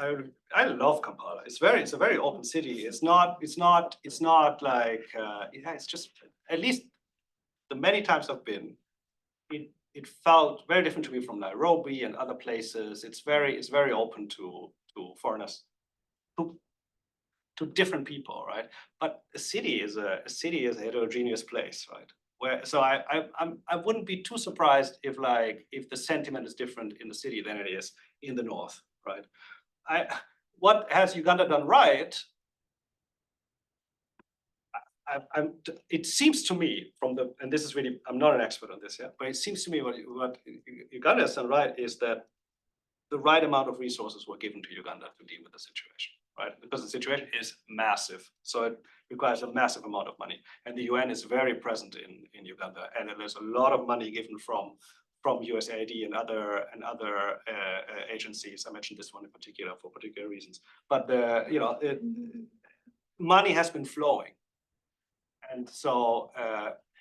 I love Kampala. It's a very open city. It's not like yeah, it's just, at least the many times I've been, it felt very different to me from Nairobi and other places. It's very open to foreigners, to different people, right? But a city is a heterogeneous place, right? Where, so I wouldn't be too surprised if the sentiment is different in the city than it is in the north, right? What has Uganda done right? It seems to me and this is really, I'm not an expert on this yet, but it seems to me what Uganda has done right is that the right amount of resources were given to Uganda to deal with the situation, right? Because the situation is massive, so it requires a massive amount of money, and the UN is very present in Uganda, and there's a lot of money given from USAID and other agencies. I mentioned this one in particular for particular reasons, but money has been flowing. And so,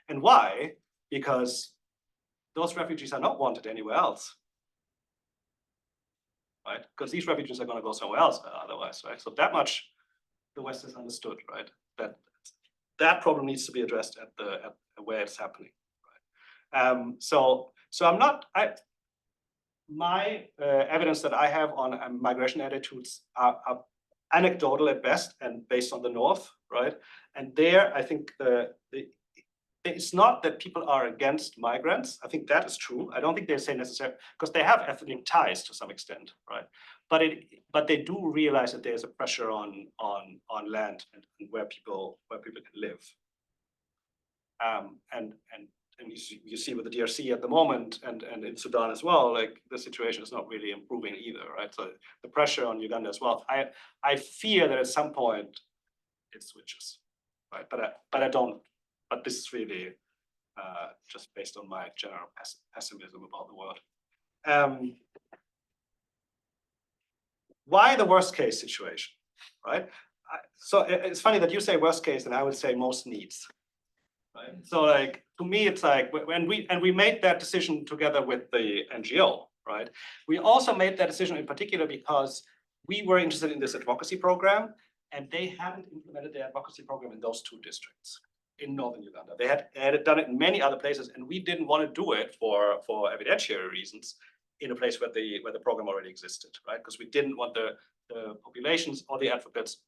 and why? Because those refugees are not wanted anywhere else, right? Because these refugees are going to go somewhere else otherwise, right? So that much the West has understood, right? That problem needs to be addressed at where it's happening. Right? So my evidence that I have on migration attitudes are anecdotal at best and based on the North, right? And there, I think it's not that people are against migrants. I think that is true. I don't think they say necessarily because they have ethnic ties to some extent, right? But they do realize that there's a pressure on land and where people can live. And you see with the DRC at the moment and in Sudan as well, like the situation is not really improving either, right? So the pressure on Uganda as well. I fear that at some point it switches, right? But I don't. But this is really just based on my general pessimism about the world. Why the worst case situation, right? So it's funny that you say worst case and I would say most needs. Right? So like to me, it's like when we made that decision together with the NGO, right? We also made that decision in particular because we were interested in this advocacy program, and they haven't implemented the advocacy program in those 2 districts in northern Uganda. They had done it in many other places, and we didn't want to do it for evidentiary reasons in a place where the program already existed, right? Because we didn't want the populations or the advocates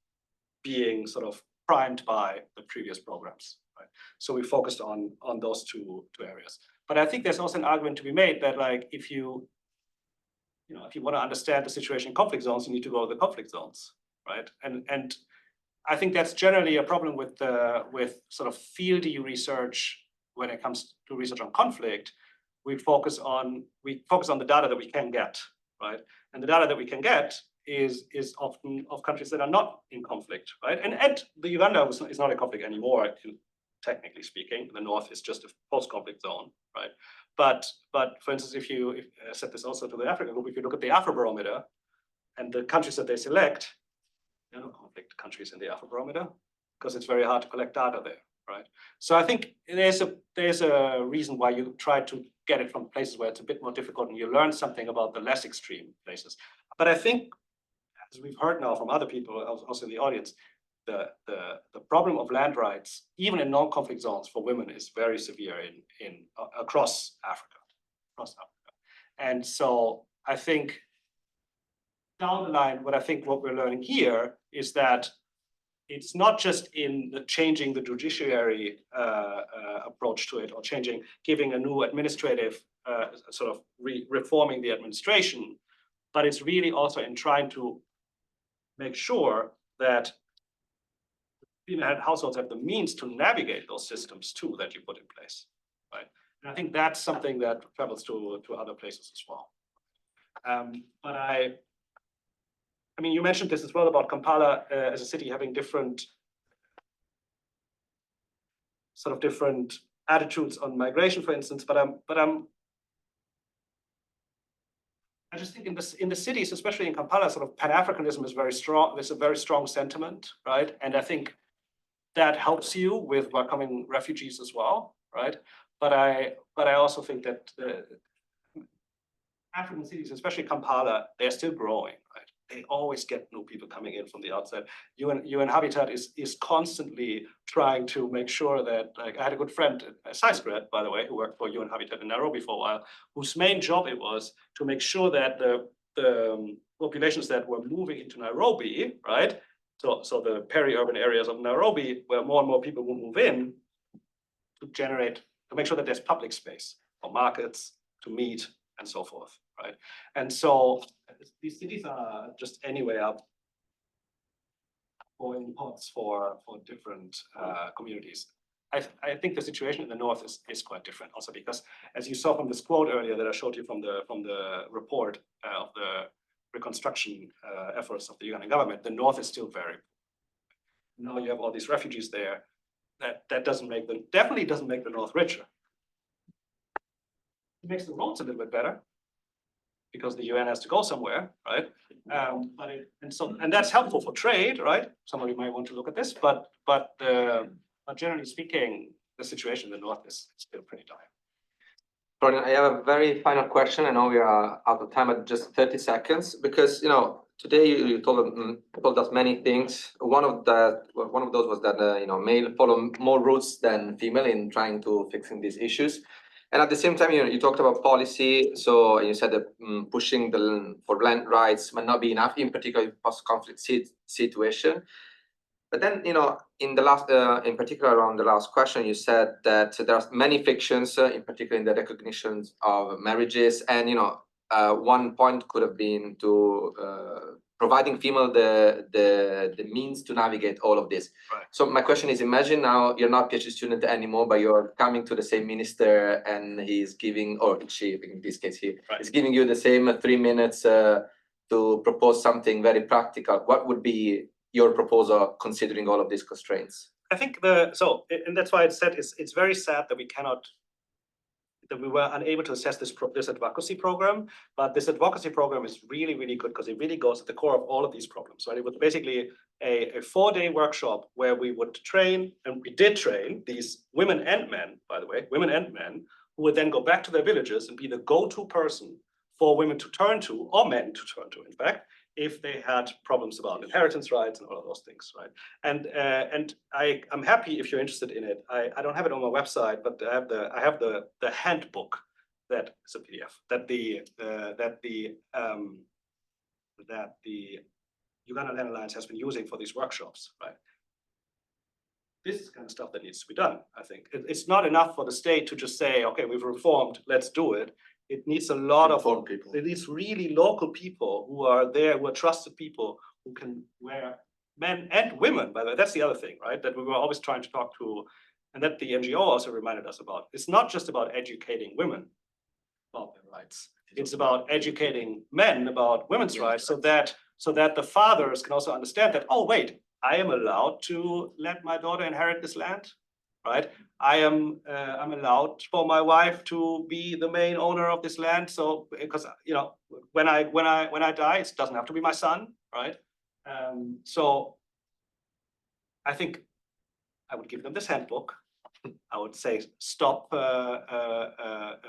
being sort of primed by the previous programs. Right? So we focused on those two areas. But I think there's also an argument to be made that like if you want to understand the situation in conflict zones, you need to go to the conflict zones, right? And I think that's generally a problem with sort of fieldy research when it comes to research on conflict. We focus on the data that we can get, right? And the data that we can get is often of countries that are not in conflict, right? And the Uganda is not a conflict anymore, technically speaking. The north is just a post-conflict zone, right? But for instance, if I said this also to the African group, if you look at the Afrobarometer and the countries that they select, there are no conflict countries in the Afrobarometer because it's very hard to collect data there, right? So I think there's a reason why you try to get it from places where it's a bit more difficult and you learn something about the less extreme places. But I think, as we've heard now from other people, also in the audience, the problem of land rights, even in non-conflict zones for women, is very severe across Africa. And so I think down the line, what we're learning here is that it's not just in changing the judiciary approach to it or giving a new administrative sort of reforming the administration, but it's really also in trying to make sure that female households have the means to navigate those systems too that you put in place, right? And I think that's something that travels to other places as well. But I mean, you mentioned this as well about Kampala as a city having different attitudes on migration, for instance. But I just think in the cities, especially in Kampala, sort of Pan-Africanism is very strong. There's a very strong sentiment, right? And I think that helps you with welcoming refugees as well, right? But I also think that the African cities, especially Kampala, they're still growing, right? They always get new people coming in from the outside. UN Habitat is constantly trying to make sure that, like, I had a good friend, a SAIS grad, by the way, who worked for UN Habitat in Nairobi for a while, whose main job it was to make sure that the populations that were moving into Nairobi, right? So the peri-urban areas of Nairobi, where more and more people will move in, to make sure that there's public space for markets to meet and so forth, right? And so these cities are just anyway up boiling pots for different communities. I think the situation in the north is quite different also because, as you saw from this quote earlier that I showed you from the report of the reconstruction efforts of the Ugandan government, the north is still very poor. Now you have all these refugees there. That definitely doesn't make the north richer. It makes the roads a little bit better because the UN has to go somewhere, right? And that's helpful for trade, right? Somebody might want to look at this, but generally speaking, the situation in the north is still pretty dire. Florian, I have a very final question. I know we are out of time at just 30 seconds because, Today you told us many things. One of those was that male follow more routes than female in trying to fixing these issues. And at the same time, you talked about policy. So you said that pushing for land rights might not be enough, in particular post-conflict situation. But then, in the last, in particular, around the last question, you said that there are many fictions, in particular in the recognition of marriages, and one point could have been to providing female the means to navigate all of this. Right. So my question is, imagine now you're not a PhD student anymore, but you're coming to the same minister, and he's giving, or she, in this case, he Right. is giving you the same 3 minutes to propose something very practical. What would be your proposal considering all of these constraints? I think and that's why I said it's very sad that we were unable to assess this advocacy program, but this advocacy program is really, really good because it really goes at the core of all of these problems. Right? It was basically a 4-day workshop where we would train, and we did train these women and men, by the way, women and men, who would then go back to their villages and be the go-to person for women to turn to, or men to turn to, in fact, if they had problems about inheritance rights and all of those things, right? And I'm happy if you're interested in it. I don't have it on my website, but I have the handbook that is a PDF that the Uganda Land Alliance has been using for these workshops, right? This is the kind of stuff that needs to be done. I think it's not enough for the state to just say, okay, we've reformed, let's do it. It needs a lot of people. It needs really local people who are there, who are trusted people who can wear, men and women, by the way. That's the other thing, right? That we were always trying to talk to, and that the NGO also reminded us about. It's not just about educating women about their rights. It's about educating men about women's rights so that the fathers can also understand that, oh, wait, I am allowed to let my daughter inherit this land. Right, I'm allowed for my wife to be the main owner of this land. So because when I die, it doesn't have to be my son, right? So I think I would give them this handbook. I would say stop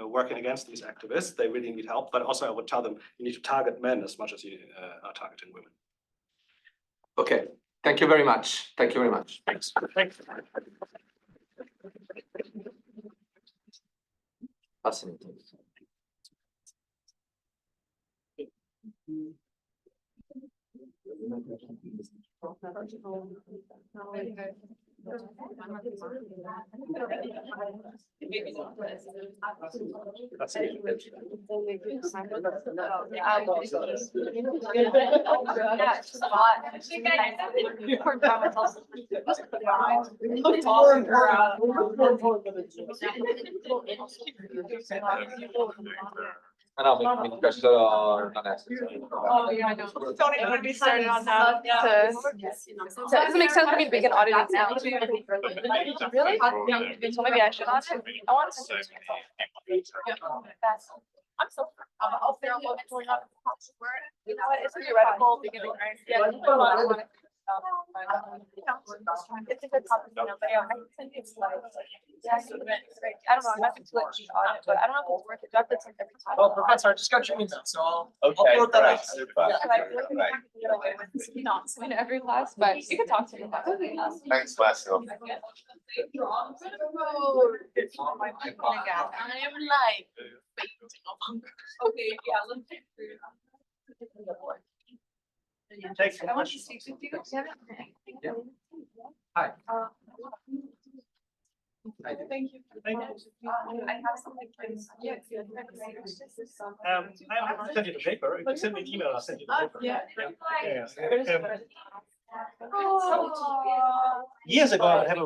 working against these activists. They really need help. But also I would tell them you need to target men as much as you are targeting women. Okay, thank you very much. Thank you very much. Thanks. Thanks. Fascinating. I know, maybe questions are not necessary. Oh, yeah, I know. Don't even be started on that. So does it make sense for me to begin auditing now? Really? So maybe I should audit. I want to. I'm so. I'll figure out what's going on. You know what? It's theoretical beginning, right? Yeah. It's a good topic, but yeah, I can send you slides. Yeah, I don't know, I'm not too much audit, but I don't know if it's worth it. Do I have to take every time? Well, Professor, I just got your email, so I'll Okay, upload that great, up. super. Yeah, I feel like we Great. have to get away with, in every class, but you can talk to me about something else. Thanks, Marcel. Oh my God, I am like fainting over. Okay, yeah, let's take through. I want to speak with you. Yeah. Hi. Thank you. Thank you. I have something for you. I have to send you the paper. If you send me an email, I'll send you the paper. Yeah. Years ago, I had a